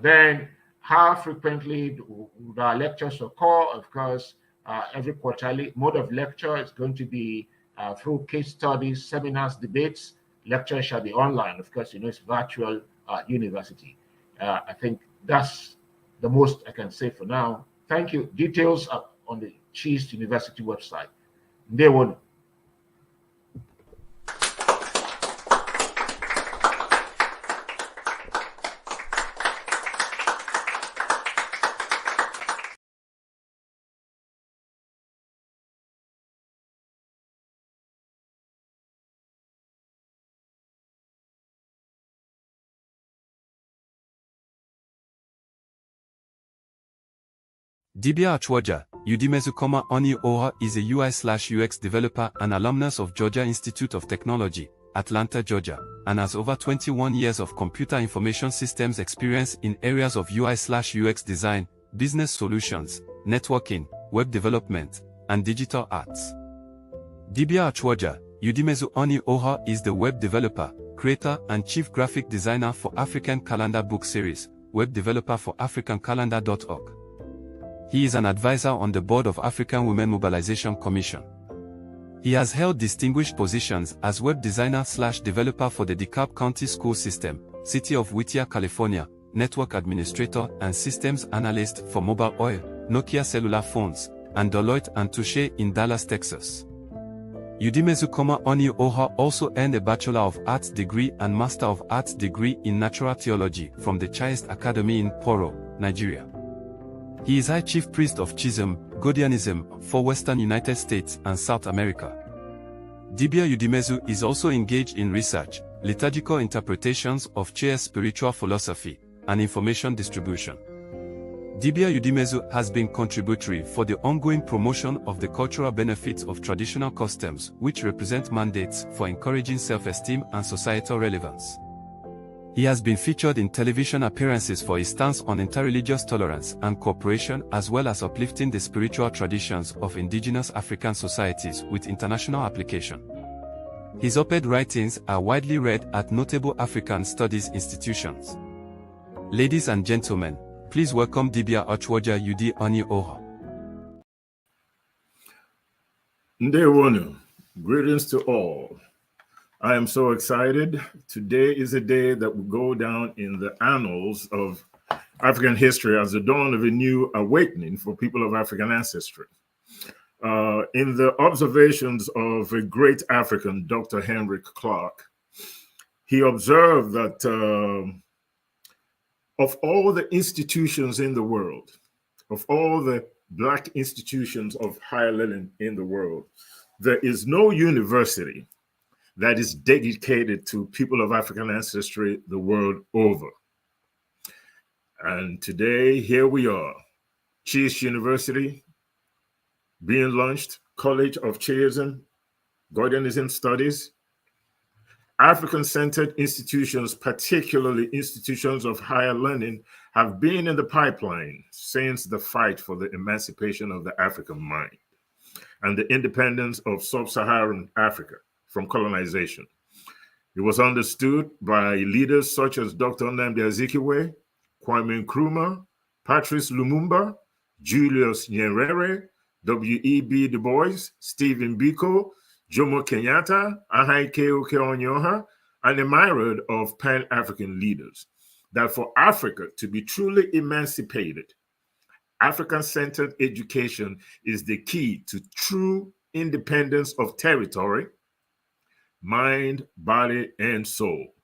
then how frequently do our lectures occur? Of course, every quarterly. Mode of lecture is going to be through case studies, seminars, debates. Lectures shall be online. Of course, it's virtual university. I think that's the most I can say for now. Thank you. Details are on the Chiist University website. Day one. Dibia Achwaja, Udimezukoma Oni Oha is a UI/UX developer and alumnus of Georgia Institute of Technology, Atlanta, Georgia, and has over 21 years of computer information systems experience in areas of UI/UX design, business solutions, networking, web development, and digital arts. Dibia Achwaja, Udimezu Oni Oha is the web developer, creator, and chief graphic designer for African Calendar book series, web developer for AfricanCalendar.org. He is an advisor on the board of African Women Mobilization Commission. He has held distinguished positions as web designer/developer for the DeKalb County School System, City of Whittier, California, network administrator and systems analyst for Mobile Oil, Nokia cellular phones, and Deloitte and Touche in Dallas, Texas. Udimezukoma Oni Oha also earned a Bachelor of Arts degree and Master of Arts degree in Natural Theology from the Chiist Academy in Poro, Nigeria. He is High Chief Priest of Chism, Godianism, for Western United States and South America. Dibia Udimezu is also engaged in research, liturgical interpretations of Chiist spiritual philosophy, and information distribution. Dibia Udimezu has been contributory for the ongoing promotion of the cultural benefits of traditional customs, which represent mandates for encouraging self-esteem and societal relevance. He has been featured in television appearances for his stance on interreligious tolerance and cooperation, as well as uplifting the spiritual traditions of indigenous African societies with international application. His op-ed writings are widely read at notable African studies institutions. Ladies and gentlemen, please welcome Dibia Achwaja Udi Oni Oha. Ndewonu, greetings to all. I am so excited. Today is a day that will go down in the annals of African history as the dawn of a new awakening for people of African ancestry. In the observations of a great African, Dr. Henrik Clark, he observed that of all the institutions in the world, of all the Black institutions of higher learning in the world, there is no university that is dedicated to people of African ancestry the world over. And today, here we are, Chiist University, being launched, College of Chiism, Godianism Studies, African-centered institutions, particularly institutions of higher learning, have been in the pipeline since the fight for the emancipation of the African mind and the independence of sub-Saharan Africa from colonization. It was understood by leaders such as Dr. Nnamdi Azikiwe, Kwame Nkrumah, Patrice Lumumba, Julius Nyerere, W.E.B. Du Bois, Stephen Biko, Jomo Kenyatta, Ahaike Okeonyoha, and a myriad of Pan-African leaders, that for Africa to be truly emancipated, African-centered education is the key to true independence of territory, mind, body, and soul.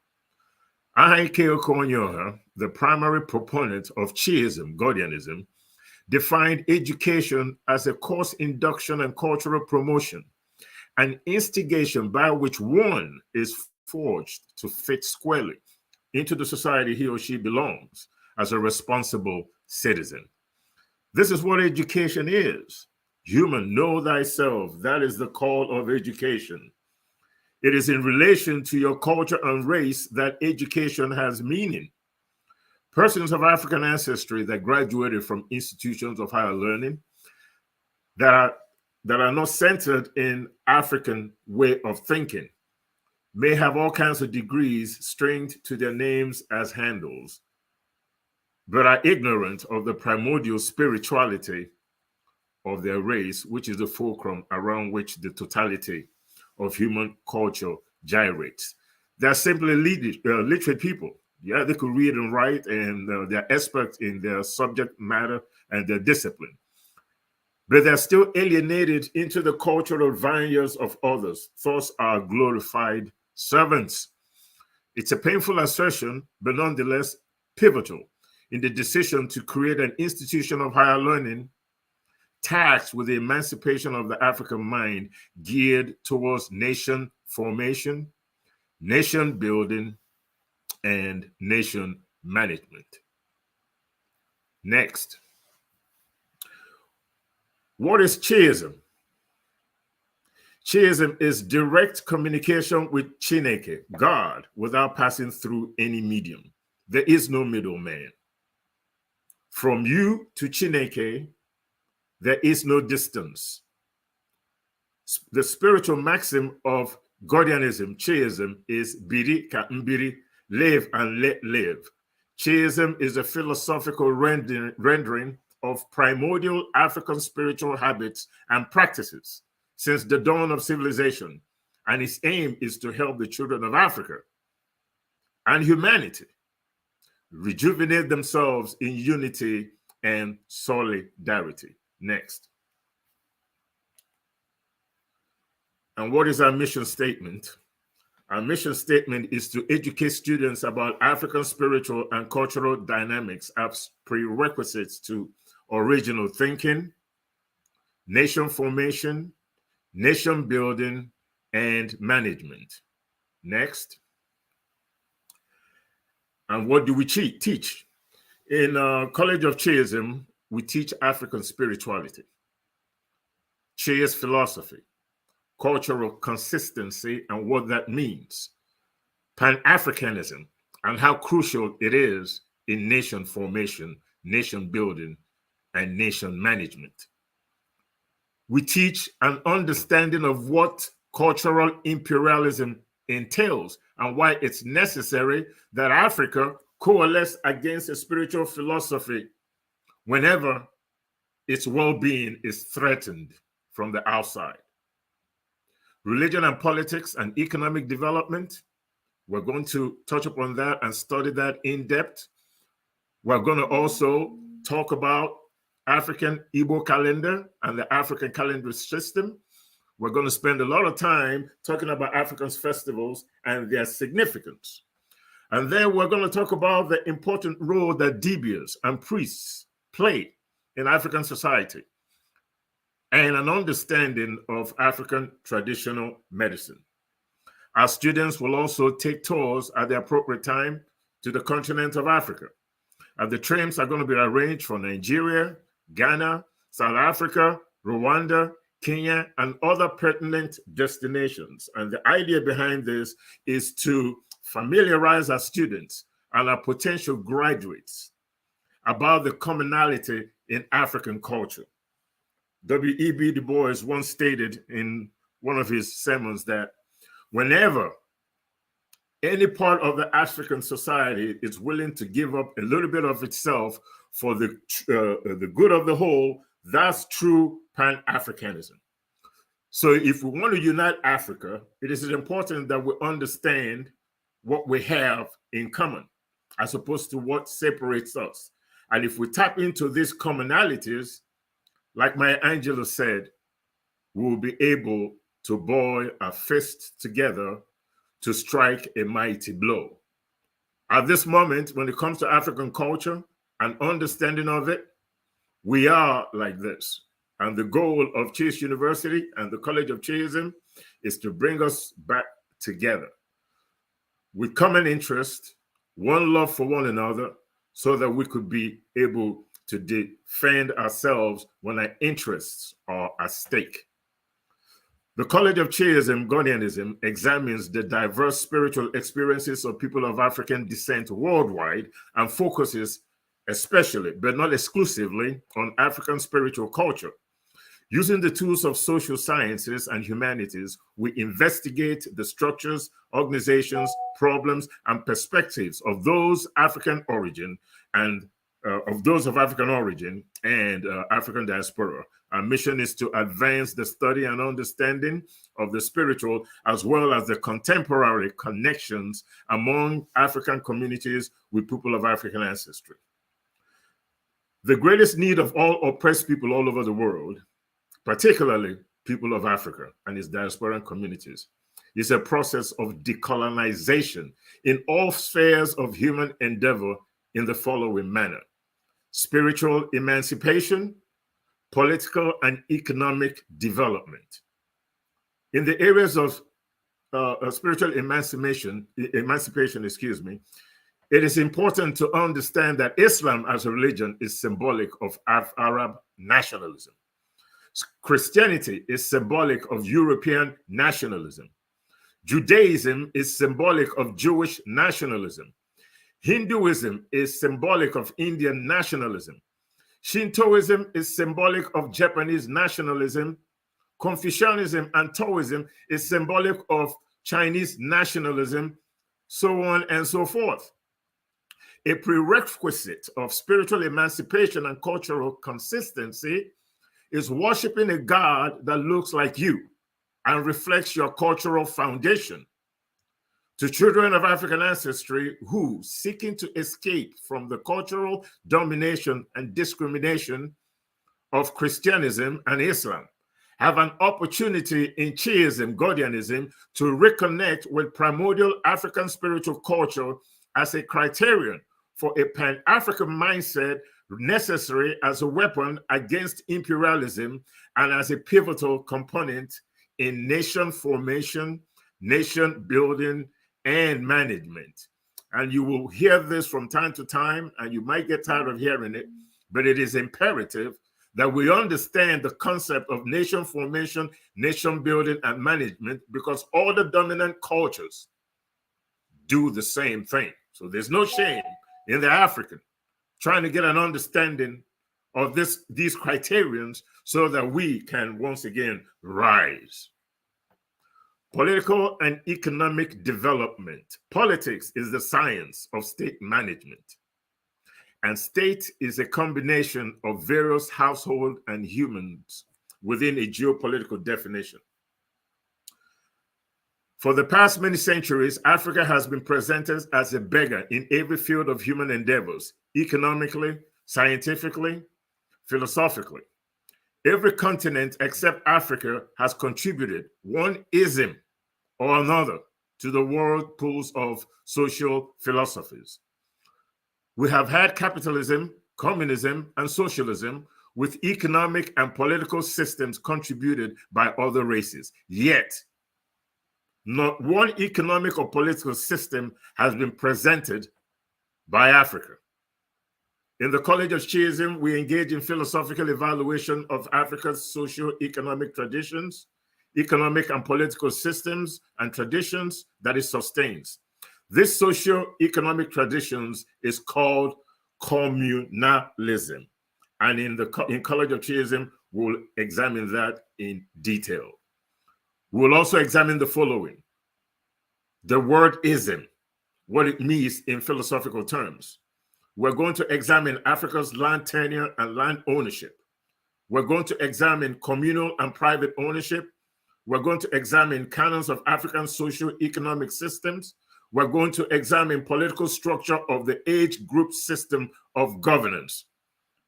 Ahaike Okeonyoha, the primary proponent of Chiism, Godianism, defined education as a course induction and cultural promotion, an instigation by which one is forged to fit squarely into the society he or she belongs as a responsible citizen. This is what education is. Human, know thyself. That is the call of education. It is in relation to your culture and race that education has meaning. Persons of African ancestry that graduated from institutions of higher learning that are not centered in African way of thinking may have all kinds of degrees stringed to their names as handles, but are ignorant of the primordial spirituality of their race, which is the fulcrum around which the totality of human culture gyrates. They're simply literate people. Yeah, they could read and write, and they're experts in their subject matter and their discipline. But they're still alienated into the cultural vineyards of others, thus are glorified servants. It's a painful assertion, but nonetheless pivotal in the decision to create an institution of higher learning tasked with the emancipation of the African mind, geared towards nation formation, nation building, and nation management. Next. What is Chiism? Chiism is direct communication with Chineke, God, without passing through any medium. There is no middleman. From you to Chineke, there is no distance. The spiritual maxim of Gordianism, Chiism, is biri ka mbiri, live and let live. Chiism is a philosophical rendering of primordial African spiritual habits and practices since the dawn of civilization, and its aim is to help the children of Africa and humanity rejuvenate themselves in unity and solidarity. Next. And what is our mission statement? Our mission statement is to educate students about African spiritual and cultural dynamics as prerequisites to original thinking, nation formation, nation building, and management. Next. And what do we teach? In College of Chiism, we teach African spirituality, Chiist philosophy, cultural consistency and what that means, Pan-Africanism, and how crucial it is in nation formation, nation building, and nation management. We teach an understanding of what cultural imperialism entails and why it's necessary that Africa coalesce against a spiritual philosophy whenever its well-being is threatened from the outside. Religion and politics and economic development, we're going to touch upon that and study that in depth. We're going to also talk about African Igbo calendar and the African calendar system. We're going to spend a lot of time talking about African festivals and their significance. And then we're going to talk about the important role that dibias and priests play in African society and an understanding of African traditional medicine. Our students will also take tours at the appropriate time to the continent of Africa. And the trips are going to be arranged for Nigeria, Ghana, South Africa, Rwanda, Kenya, and other pertinent destinations. And the idea behind this is to familiarize our students and our potential graduates about the commonality in African culture. W.E.B. Du Bois once stated in one of his sermons that whenever any part of the African society is willing to give up a little bit of itself for the good of the whole, that's true Pan-Africanism. So if we want to unite Africa, it is important that we understand what we have in common as opposed to what separates us. And if we tap into these commonalities, like Maya Angelou said, we will be able to boil our fists together to strike a mighty blow. At this moment, when it comes to African culture and understanding of it, we are like this. And the goal of Chiist University and the College of Chiism is to bring us back together with common interest, one love for one another, so that we could be able to defend ourselves when our interests are at stake. The College of Chiism, Ghanaianism, examines the diverse spiritual experiences of people of African descent worldwide and focuses especially, but not exclusively, on African spiritual culture. Using the tools of social sciences and humanities, we investigate the structures, organizations, problems, and perspectives of those African origin and African diaspora. Our mission is to advance the study and understanding of the spiritual as well as the contemporary connections among African communities with people of African ancestry. The greatest need of all oppressed people all over the world, particularly people of Africa and its diasporan communities, is a process of decolonization in all spheres of human endeavor in the following manner: spiritual emancipation, political and economic development. In the areas of spiritual emancipation, it is important to understand that Islam as a religion is symbolic of Arab nationalism. Christianity is symbolic of European nationalism. Judaism is symbolic of Jewish nationalism. Hinduism is symbolic of Indian nationalism. Shintoism is symbolic of Japanese nationalism. Confucianism and Taoism is symbolic of Chinese nationalism, so on and so forth. A prerequisite of spiritual emancipation and cultural consistency is worshiping a God that looks like you and reflects your cultural foundation. To children of African ancestry who, seeking to escape from the cultural domination and discrimination of Christianism and Islam, have an opportunity in Chiism, Ghanaianism, to reconnect with primordial African spiritual culture as a criterion for a Pan-African mindset necessary as a weapon against imperialism and as a pivotal component in nation formation, nation building, and management. And you will hear this from time to time, and you might get tired of hearing it, but it is imperative that we understand the concept of nation formation, nation building, and management, because all the dominant cultures do the same thing. So there's no shame in the African trying to get an understanding of these criterions so that we can once again rise. Political and economic development. Politics is the science of state management, and state is a combination of various households and humans within a geopolitical definition. For the past many centuries, Africa has been presented as a beggar in every field of human endeavors, economically, scientifically, philosophically. Every continent except Africa has contributed one ism or another to the world pools of social philosophies. We have had capitalism, communism, and socialism, with economic and political systems contributed by other races. Yet, not one economic or political system has been presented by Africa. In the College of Chiism, we engage in philosophical evaluation of Africa's socio-economic traditions, economic and political systems and traditions that it sustains. This socio-economic traditions is called communalism. And in College of Chiism, we'll examine that in detail. We'll also examine the following: the word ism, what it means in philosophical terms. We're going to examine Africa's land tenure and land ownership. We're going to examine communal and private ownership. We're going to examine canons of African socio-economic systems. We're going to examine political structure of the age group system of governance.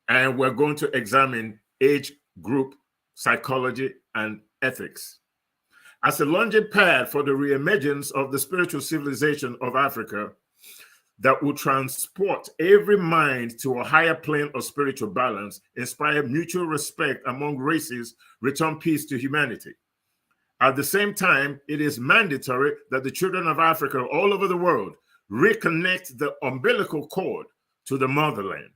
And we're going to examine age group psychology and ethics. As a launching pad for the reemergence of the spiritual civilization of Africa that will transport every mind to a higher plane of spiritual balance, inspire mutual respect among races, return peace to humanity. At the same time, it is mandatory that the children of Africa all over the world reconnect the umbilical cord to the motherland.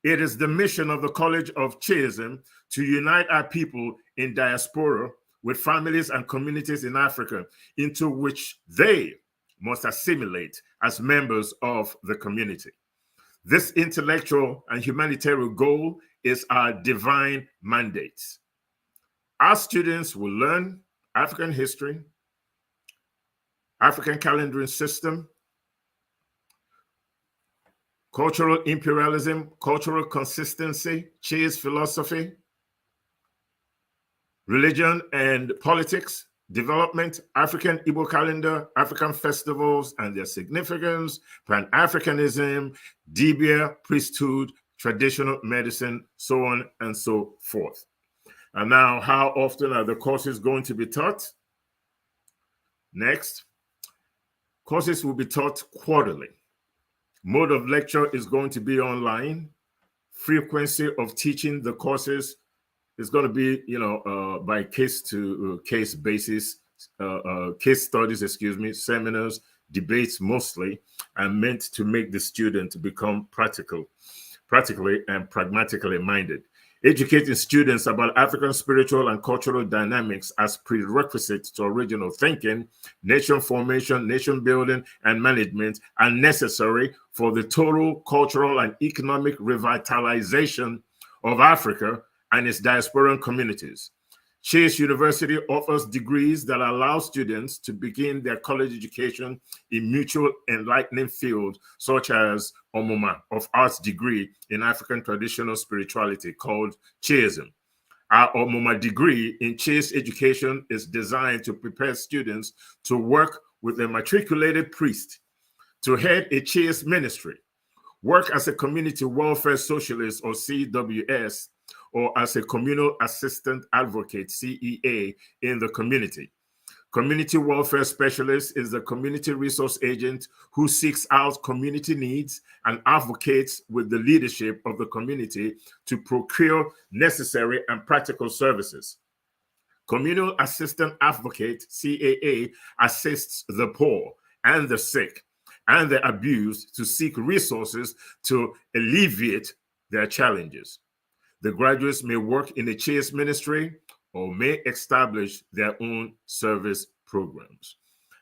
It is the mission of the College of Chiism to unite our people in diaspora with families and communities in Africa into which they must assimilate as members of the community. This intellectual and humanitarian goal is our divine mandate. Our students will learn African history, African calendaring system, cultural imperialism, cultural consistency, Chiist philosophy, religion and politics, development, African Igbo calendar, African festivals and their significance, Pan-Africanism, Dibia, priesthood, traditional medicine, so on and so forth. And now, how often are the courses going to be taught? Next, courses will be taught quarterly. Mode of lecture is going to be online. Frequency of teaching the courses is going to be, by case to case basis, case studies, seminars, debates mostly, and meant to make the student become practically and pragmatically minded. Educating students about African spiritual and cultural dynamics as prerequisites to original thinking, nation formation, nation building, and management are necessary for the total cultural and economic revitalization of Africa and its diasporan communities. Chiist University offers degrees that allow students to begin their college education in mutual enlightening fields such as Omuma of Arts degree in African traditional spirituality called Chiism. Our Omuma degree in Chiist education is designed to prepare students to work with a matriculated priest, to head a Chiist ministry, work as a community welfare socialist or CWS, or as a communal assistant advocate, CEA, in the community. Community welfare specialist is the community resource agent who seeks out community needs and advocates with the leadership of the community to procure necessary and practical services. Communal assistant advocate, CAA, assists the poor and the sick and the abused to seek resources to alleviate their challenges. The graduates may work in the Chiist ministry or may establish their own service programs.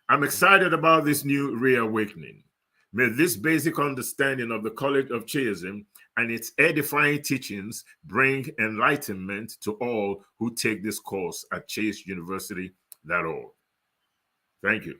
I'm excited about this new reawakening. May this basic understanding of the College of Chiism and its edifying teachings bring enlightenment to all who take this course at chiistuniversity.org. Thank you.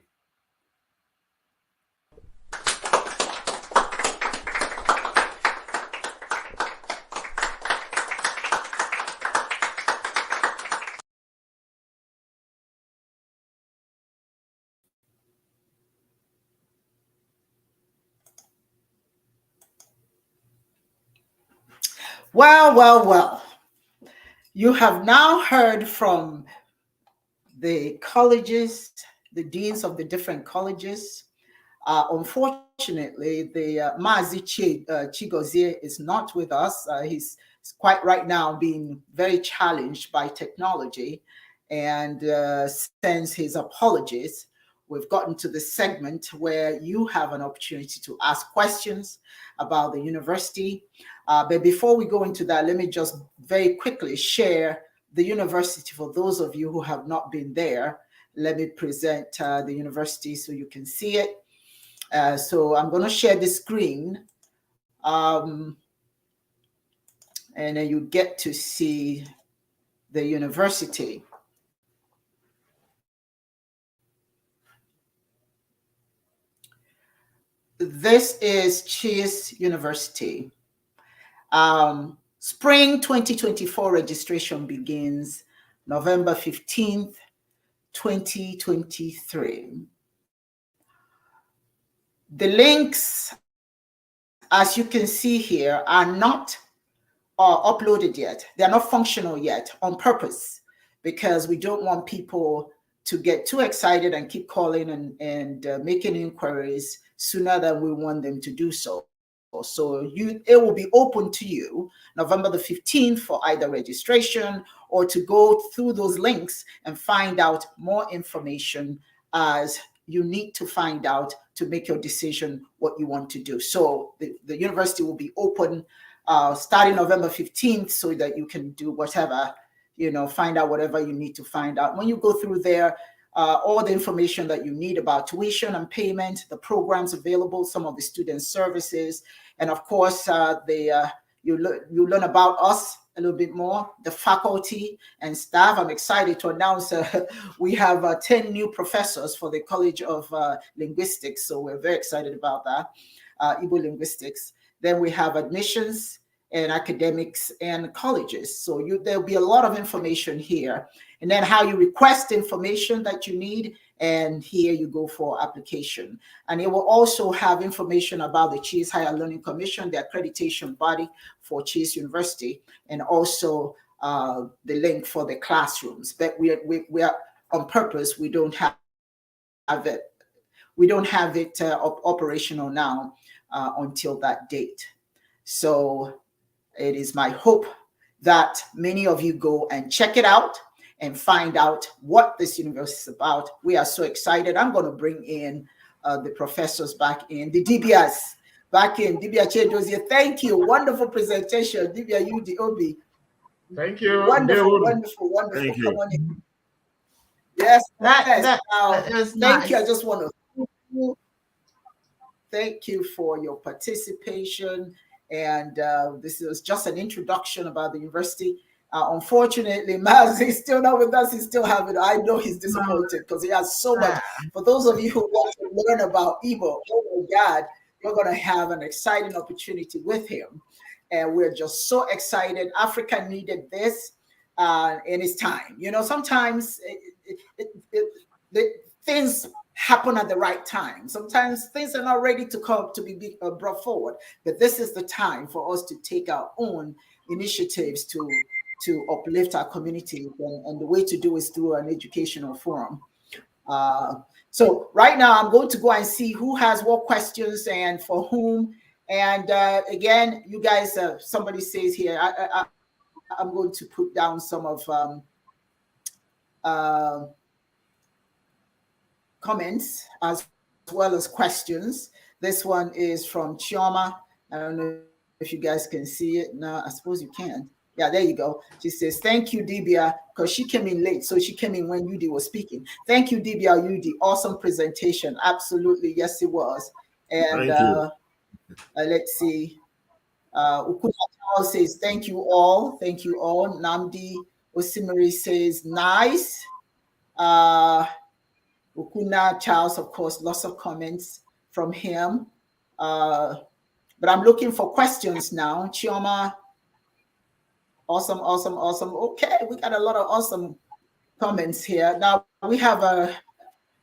Well, well, well. You have now heard from the colleges, the deans of the different colleges. Unfortunately, the Mazi Chigozie is not with us. He's quite right now being very challenged by technology and sends his apologies. We've gotten to the segment where you have an opportunity to ask questions about the university. But before we go into that, let me just very quickly share the university for those of you who have not been there. Let me present the university so you can see it. So I'm going to share the screen. And then you get to see the university. This is Chiist University. Spring 2024 registration begins November 15th, 2023. The links, as you can see here, are not uploaded yet. They're not functional yet on purpose because we don't want people to get too excited and keep calling and making inquiries sooner than we want them to do so. So it will be open to you November the 15th for either registration or to go through those links and find out more information as you need to find out to make your decision what you want to do. So the university will be open starting November 15th, so that you can do whatever, find out whatever you need to find out. When you go through there, all the information that you need about tuition and payment, the programs available, some of the student services, and of course, you learn about us a little bit more, the faculty and staff. I'm excited to announce we have 10 new professors for the College of Linguistics, so we're very excited about that, Igbo Linguistics. Then we have admissions and academics and colleges. So there'll be a lot of information here. And then how you request information that you need, and here you go for application. And it will also have information about the Chiist Higher Learning Commission, the accreditation body for Chiist University, and also the link for the classrooms. But we are on purpose, we don't have it. We don't have it operational now until that date. So it is my hope that many of you go and check it out and find out what this university is about. We are so excited. I'm going to bring in the professors back in, the DBS back in. Dibia Chedozie, thank you. Wonderful presentation. Dibia Yudi Obi. Thank you. Wonderful. Thank you. Come on in. Yes, that is thank nice. You. I just want to thank you for your participation. And this is just an introduction about the university. Unfortunately, Maz is still not with us. He's still having, I know he's disappointed because he has so much. For those of you who want to learn about Igbo, oh my God, you're going to have an exciting opportunity with him. And we're just so excited. Africa needed this in its time. Sometimes things happen at the right time. Sometimes things are not ready to come to be brought forward. But this is the time for us to take our own initiatives to uplift our community, and the way to do is through an educational forum. So right now I'm going to go and see who has what questions and for whom. And again, you guys, somebody says here, I'm going to put down some of comments as well as questions. This one is from Chioma. I don't know if you guys can see it. No, I suppose you can. Yeah, there you go. She says, thank you, Dibia, because she came in late. So she came in when Yudi was speaking. Thank you, Dibia, Yudi. Awesome presentation. Absolutely. Yes, it was. And let's see. Ukuna Charles says, thank you all. Thank you all. Namdi Osimiri says, nice. Ukuna Charles, of course, lots of comments from him. But I'm looking for questions now. Chioma. Awesome. Okay, we got a lot of awesome comments here. Now we have a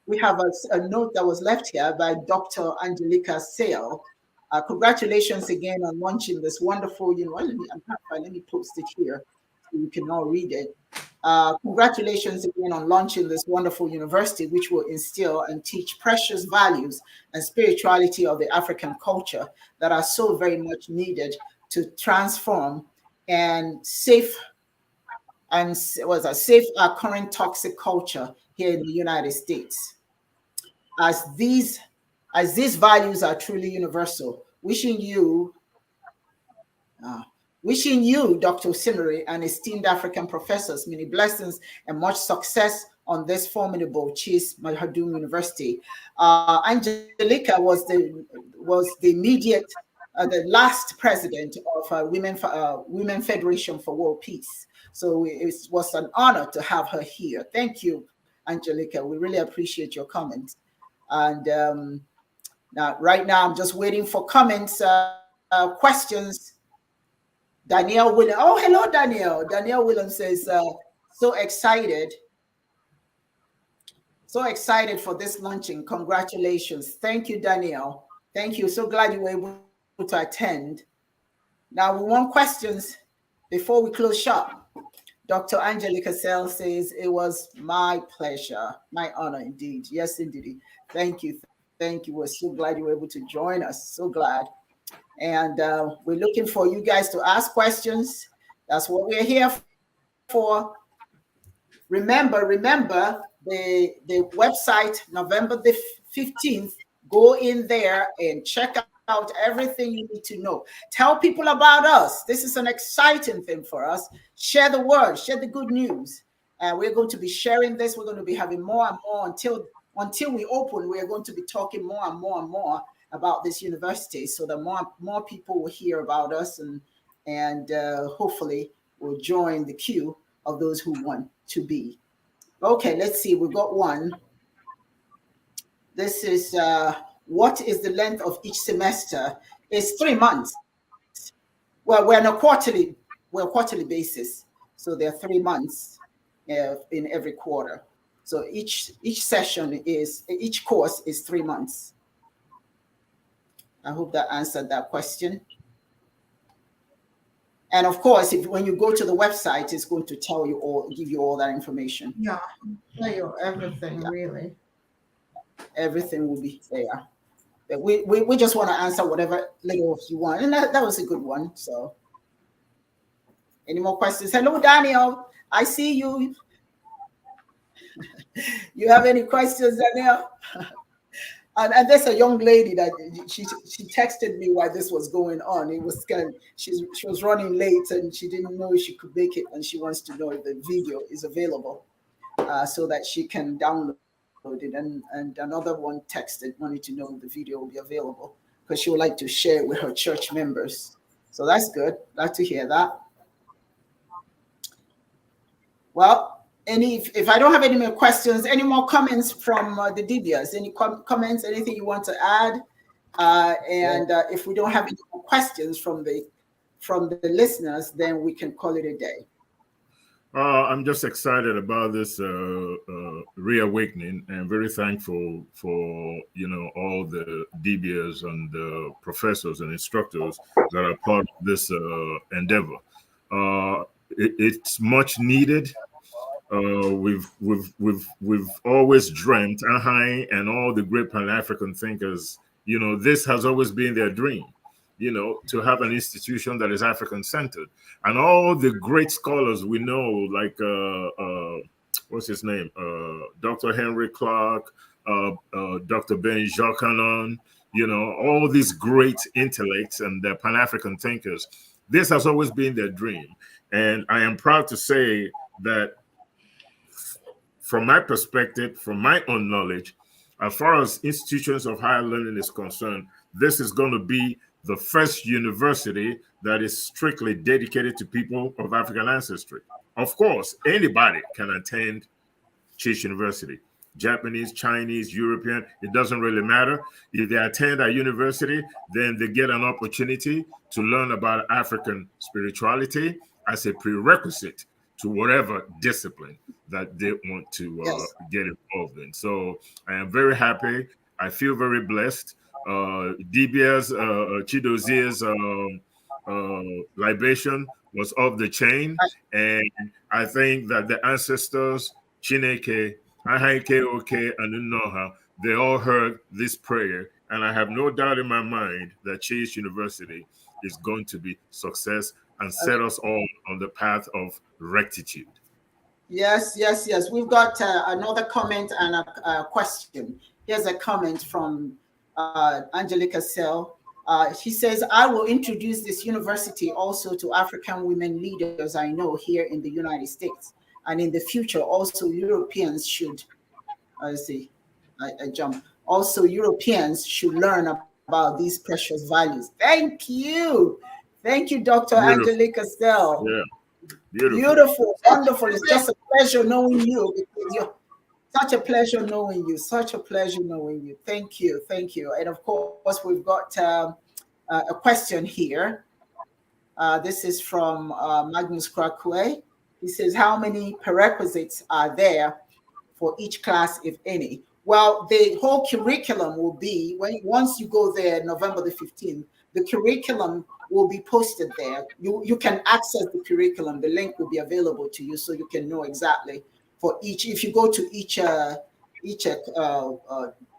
note that was left here by Dr. Angelica Sale. Congratulations again on launching this wonderful, let me post it here so you can all read it. Congratulations again on launching this wonderful university, which will instill and teach precious values and spirituality of the African culture that are so very much needed to transform and safe our current toxic culture here in the United States. As these values are truly universal, wishing you, Dr. Osimiri, and esteemed African professors, many blessings and much success on this formidable Chiist Mahadum University. Angelica was the immediate, the last president of Women Federation for World Peace. So it was an honor to have her here. Thank you, Angelica. We really appreciate your comments. And right now I'm just waiting for comments, questions. Danielle Williams. Oh, hello, Danielle. Danielle Williams says, so excited for this launching. Congratulations. Thank you, Danielle. Thank you. So glad you were able to attend. Now we want questions before we close shop. Dr. Angelica Sell says, it was my pleasure, my honor indeed. Yes, indeed. Thank you. Thank you. We're so glad you were able to join us. So glad. And we're looking for you guys to ask questions. That's what we're here for. Remember the website, November the 15th, go in there and check out everything you need to know. Tell people about us. This is an exciting thing for us. Share the word, share the good news. We're going to be sharing this. We're going to be having more and more until we open. We're going to be talking more and more and more about this university, so that more people will hear about us, and hopefully will join the queue of those who want to be. Okay, let's see. We've got one. This is what is the length of each semester? It's 3 months. Well, we're on a quarterly basis, so there are 3 months in every quarter. So each course is 3 months. I hope that answered that question. And of course, when you go to the website, it's going to tell you all, give you all that information. Yeah, tell you everything, really. Everything will be there. But we just want to answer whatever little you want. And that was a good one. So any more questions? Hello, Daniel. I see you. You have any questions, Daniel? And there's a young lady that she texted me while this was going on. It was she was running late and she didn't know if she could make it, and she wants to know if the video is available so that she can download it. And another one texted, wanted to know if the video will be available because she would like to share it with her church members. So that's good. Glad to hear that. Well, if I don't have any more questions, any more comments from the DBS, any comments, anything you want to add? If we don't have any more questions from the listeners, then we can call it a day. I'm just excited about this reawakening, and very thankful for all the DBS and the professors and instructors that are part of this endeavor. It's much needed. We've always dreamt, and all the great Pan-African thinkers, this has always been their dream, to have an institution that is African-centered. And all the great scholars we know, like what's his name, Dr. Henry Clark, Dr. Ben Jochannan, all these great intellects and the Pan-African thinkers, this has always been their dream. And I am proud to say that, from my perspective, from my own knowledge, as far as institutions of higher learning is concerned, this is going to be the first university that is strictly dedicated to people of African ancestry. Of course, anybody can attend Chiist University. Japanese, Chinese, European, it doesn't really matter. If they attend our university, then they get an opportunity to learn about African spirituality as a prerequisite to whatever discipline that they want to get involved in. So I am very happy. I feel very blessed. DBS Chidozier's libation was off the chain. And I think that the ancestors, Chineke, Ahaike Oke, and Unoha, they all heard this prayer. And I have no doubt in my mind that Chiist University is going to be success and set us all on the path of rectitude. Yes. We've got another comment and a question. Here's a comment from Angelica Sell. She says, I will introduce this university also to African women leaders I know here in the United States. And in the future, also Europeans should, also Europeans should learn about these precious values. Thank you. Thank you, Dr. Angelica Sell. Yeah. Beautiful, wonderful. It's just a pleasure knowing you. You're such a pleasure knowing you. Such a pleasure knowing you. Thank you. And of course, we've got a question here. This is from Magnus Krakwe. He says, how many prerequisites are there for each class, if any? Well, the whole curriculum will be, once you go there, November the 15th, the curriculum will be posted there. You can access the curriculum. The link will be available to you, so you can know exactly for each. If you go to each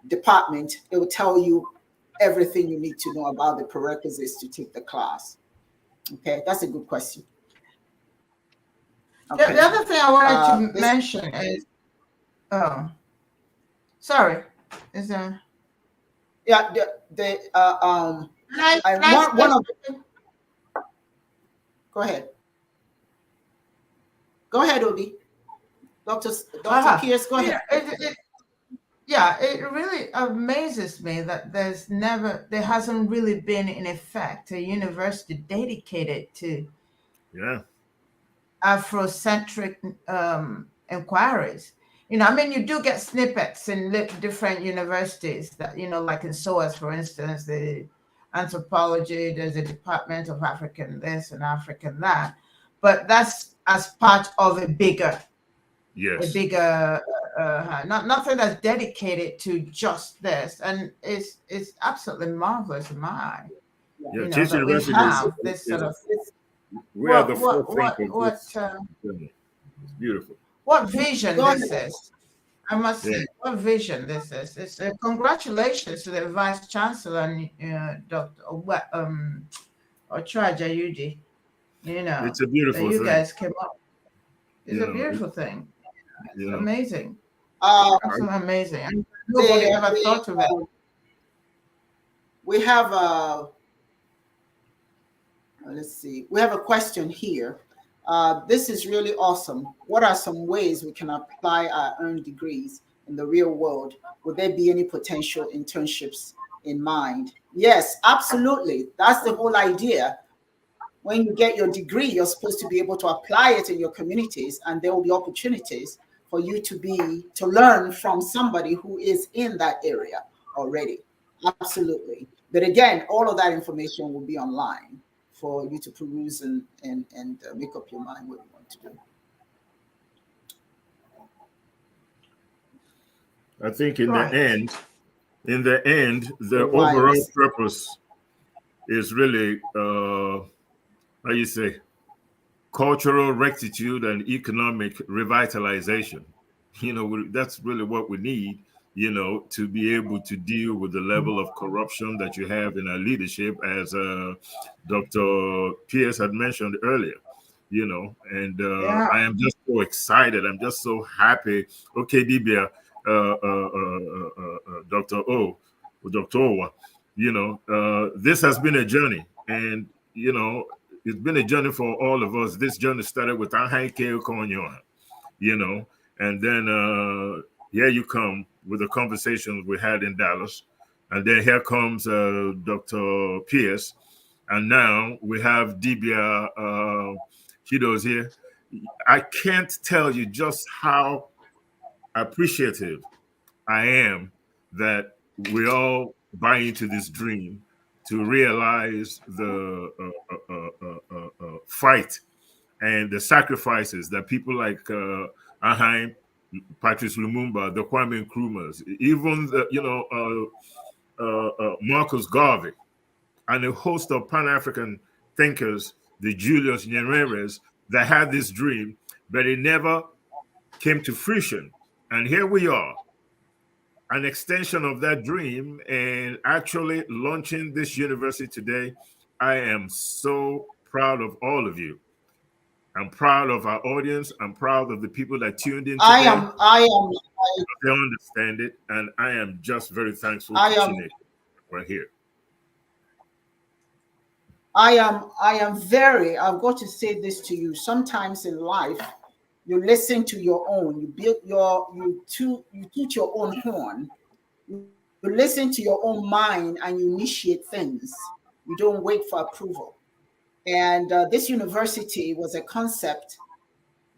department, it will tell you everything you need to know about the prerequisites to take the class. Okay, that's a good question. Okay. The other thing I wanted to mention is, is there? Yeah, one of go ahead. Go ahead, Obi. Dr. Chiist, go ahead. It really amazes me that there hasn't really been, in effect, a university dedicated to Afrocentric inquiries. I mean, you do get snippets in different universities that, like in SOAS, for instance, the anthropology, there's a department of African this and African that, but that's as part of a bigger, nothing that's dedicated to just this, and it's absolutely marvelous in my eye. Chiist that we University have this sort of. We are the forefront of this. It's beautiful. What vision this is. I must say, what vision this is. It's congratulations to the Vice Chancellor and Dr. Ochaja Yudi. It's a beautiful thing. You guys came up. It's a beautiful thing. It's amazing. Absolutely amazing. Nobody ever thought of it. We have let's see. We have a question here. This is really awesome. What are some ways we can apply our earned degrees in the real world? Would there be any potential internships in mind? Yes, absolutely. That's the whole idea. When you get your degree, you're supposed to be able to apply it in your communities, and there will be opportunities for you to learn from somebody who is in that area already. Absolutely. But again, all of that information will be online for you to peruse and make up your mind what you want to do. I think in the end, the overall purpose is really, how you say, cultural rectitude and economic revitalization. That's really what we need, to be able to deal with the level of corruption that you have in our leadership, as Dr. Pierce had mentioned earlier, and I am just so excited. I'm just so happy. Okay, Dibia, Dr. Owa, this has been a journey, and, it's been a journey for all of us. This journey started with Ahaike Okonyo, and then here you come with the conversations we had in Dallas. And then here comes Dr. Pierce. And now we have Dibia Kidos here. I can't tell you just how appreciative I am that we all buy into this dream to realize the fight and the sacrifices that people like Ahaim, Patrice Lumumba, the Kwame Nkrumahs, even the, Marcus Garvey, and a host of Pan-African thinkers, the Julius Nyereres, that had this dream, but it never came to fruition. And here we are, an extension of that dream, and actually launching this university today. I am so proud of all of you. I'm proud of our audience. I'm proud of the people that tuned in today. I am. They understand it, and I am just very thankful to tuning in. We're here. I've got to say this to you. Sometimes in life, you listen to your own. You toot your own horn. You listen to your own mind, and you initiate things. You don't wait for approval. And this university was a concept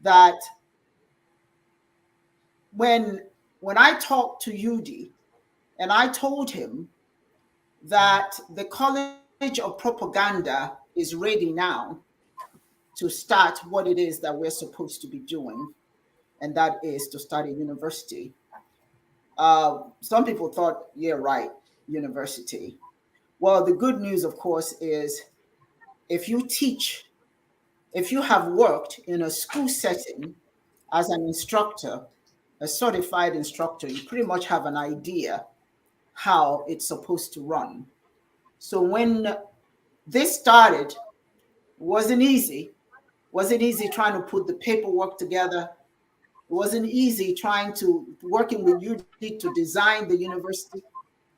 that when I talked to Yudi, and I told him that the College of Propaganda is ready now to start what it is that we're supposed to be doing, and that is to start a university. Some people thought, yeah, right, university. Well, the good news, of course, is if you have worked in a school setting as an instructor, a certified instructor, you pretty much have an idea how it's supposed to run. So when this started, it wasn't easy. Wasn't easy trying to put the paperwork together. It wasn't easy working with you to design the university. It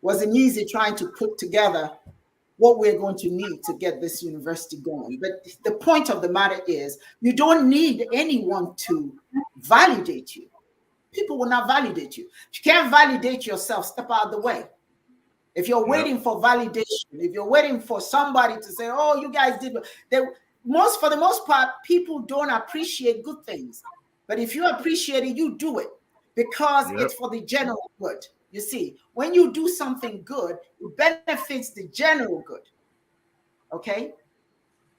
wasn't easy trying to put together what we're going to need to get this university going. But the point of the matter is, you don't need anyone to validate you. People will not validate you. If you can't validate yourself, step out of the way. If you're waiting for validation, if you're waiting for somebody to say, oh, you guys did, for the most part, people don't appreciate good things. But if you appreciate it, you do it because it's for the general good. You see, when you do something good, it benefits the general good. Okay?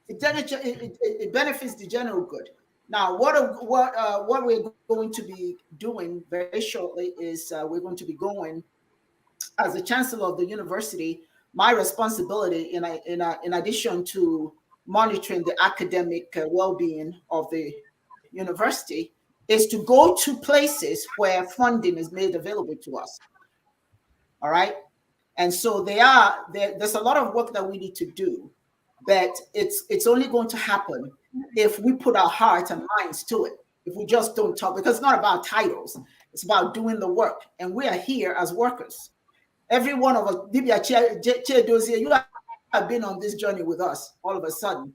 It benefits the general good. Now, what we're going to be doing very shortly is we're going to be going, as the chancellor of the university, my responsibility in addition to monitoring the academic well-being of the university is to go to places where funding is made available to us. All right. And so there's a lot of work that we need to do, but it's only going to happen if we put our hearts and minds to it. If we just don't talk, because it's not about titles, it's about doing the work. And we are here as workers. Every one of us, you have been on this journey with us all of a sudden,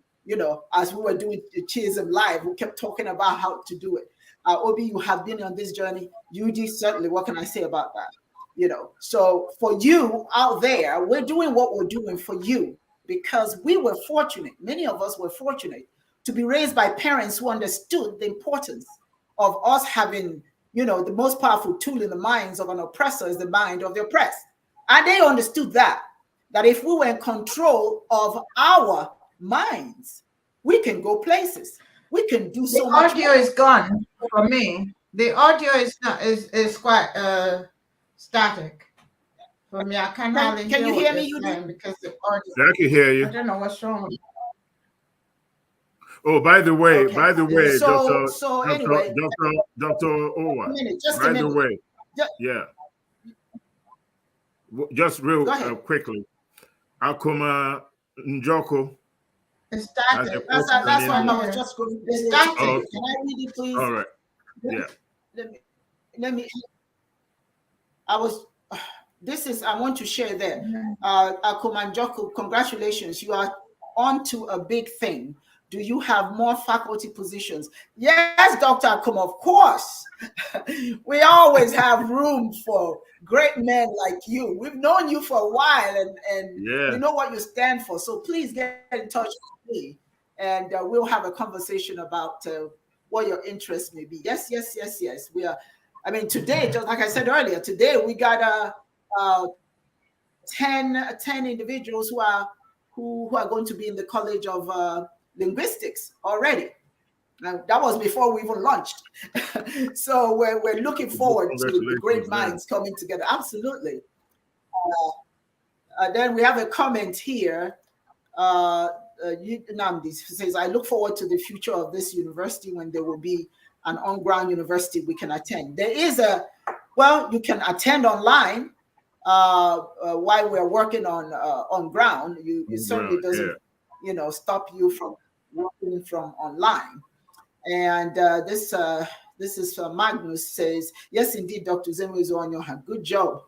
as we were doing the Chiism Live, we kept talking about how to do it. Obi, you have been on this journey. UD, certainly, what can I say about that? So for you out there, we're doing what we're doing for you because we were fortunate. Many of us were fortunate to be raised by parents who understood the importance of us having, the most powerful tool in the minds of an oppressor is the mind of the oppressed. And they understood that if we were in control of our minds, we can go places. We can do so much. The audio is gone for me. The audio is quite static for me. I can't hardly hear. Can you hear me? Because the audio. I can hear you. I don't know what's wrong. Oh, by the way, so anyway, Dr. Owa. Just a minute. The way, just real quickly, Akuma Njoko. It's static. That's what I was just going to say. Can I read it, please? All right. Yeah. Let me. I want to share that. Akuma Njoko, congratulations. You are on to a big thing. Do you have more faculty positions? Yes, Dr. Akuma, of course. We always have room for great men like you. We've known you for a while and we know what you stand for. So please get in touch with me and we'll have a conversation about what your interests may be. Yes. We are, today, just like I said earlier, today we got 10 individuals who are going to be in the College of Linguistics already. Now, that was before we even launched. So we're looking forward to the great minds coming together. Absolutely. Then we have a comment here. Namdi says, I look forward to the future of this university when there will be an on-ground university we can attend. There is you can attend online while we're working on ground. It certainly doesn't stop you from working from online. And this is Magnus says, yes, indeed, Dr. Zemezo-Onyoha, good job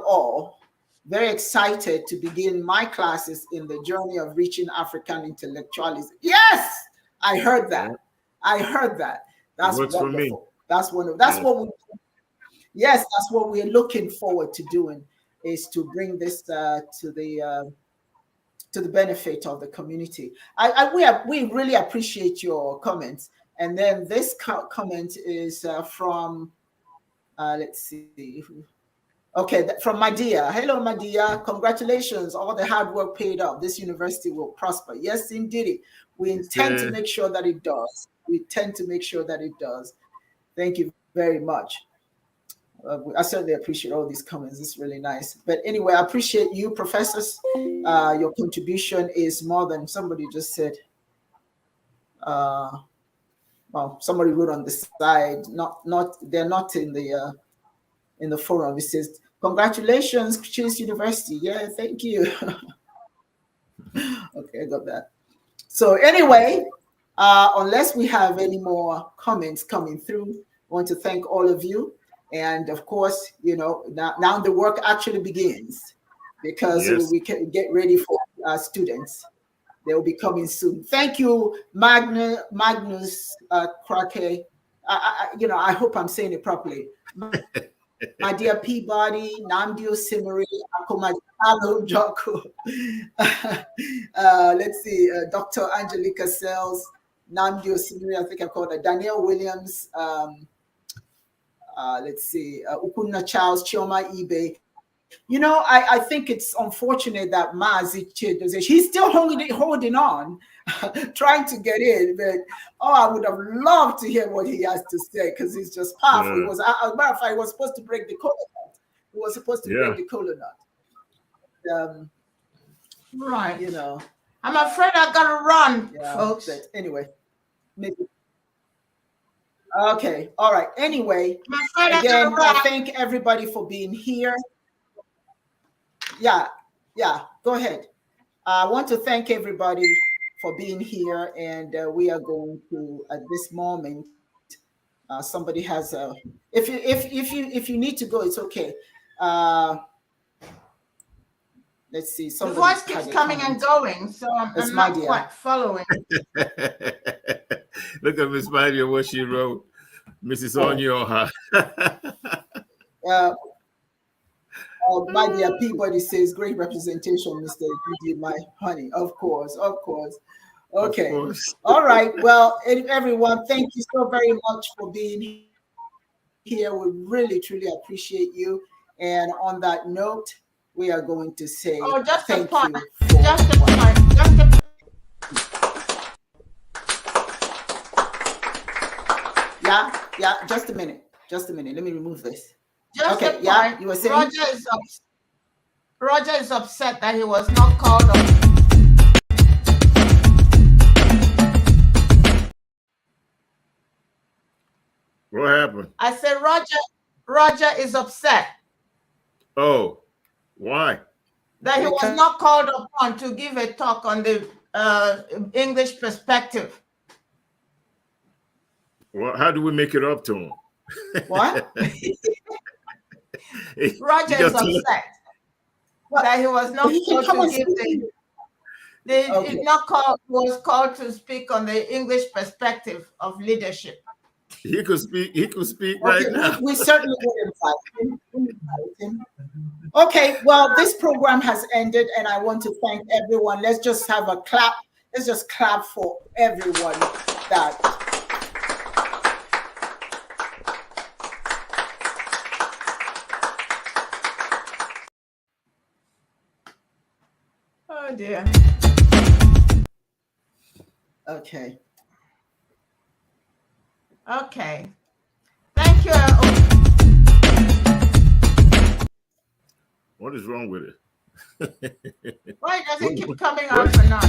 all. Very excited to begin my classes in the journey of reaching African intellectualism. Yes, I heard that. That's wonderful. That's what we're looking forward to doing, is to bring this to the benefit of the community. We really appreciate your comments. And then this comment is from, let's see. Okay, from Madia. Hello, Madia. Congratulations. All the hard work paid off. This university will prosper. Yes, indeed. We intend to make sure that it does. Thank you very much. I certainly appreciate all these comments. It's really nice. But anyway, I appreciate you, professors. Your contribution is more than somebody just said. Somebody wrote on the side. They're not in the forum. It says, "Congratulations, Chiist University." Yeah, thank you. Okay, I got that. So anyway, unless we have any more comments coming through, I want to thank all of you. And of course, now the work actually begins, because we can get ready for students. They will be coming soon. Thank you, Magnus Krake. I hope I'm saying it properly. My dear Peabody, Namdio Simari, Akomajalo Joko. Let's see, Dr. Angelica Sells, Namdio Simari, I think I called her, Danielle Williams, let's see, Ukuna Charles, Chioma Ibe. I think it's unfortunate that Mazi Chidoze, he's still holding on, trying to get in. But I would have loved to hear what he has to say because he's just powerful. Yeah. It was, as a matter of fact, he was supposed to break the cola nut. He was supposed to break the cola nut. Right. I'm afraid I gotta run, folks. But anyway, maybe. Okay. All right. Anyway, again, I thank everybody for being here. Yeah, go ahead. I want to thank everybody for being here, and we are going to, at this moment, somebody has a, if you need to go, it's okay. Let's see. The voice keeps coming and going, so I'm not quite following. Look at Miss Madia, what she wrote. Mrs. Onyoha. My dear Peabody says, great representation, Mr. Judy, my honey. Of course. Okay. Of course. All right. Well, everyone, thank you so very much for being here. We really, truly appreciate you. And on that note, we are going to say thank you. Just a point. Yeah. Just a minute. Let me remove this. Okay, you were saying Roger is upset that he was not called on. What happened? I said Roger is upset. Oh, why? That he was not called upon to give a talk on the English perspective. Well, how do we make it up to him? What? Roger is upset that he was not called to give was called to speak on the English perspective of leadership. He could speak right now. We certainly would invite him. Okay, well, this program has ended, and I want to thank everyone. Let's just have a clap. Let's just clap for everyone that. Oh dear. Okay. Thank you. What is wrong with it? Why does it keep coming out or not?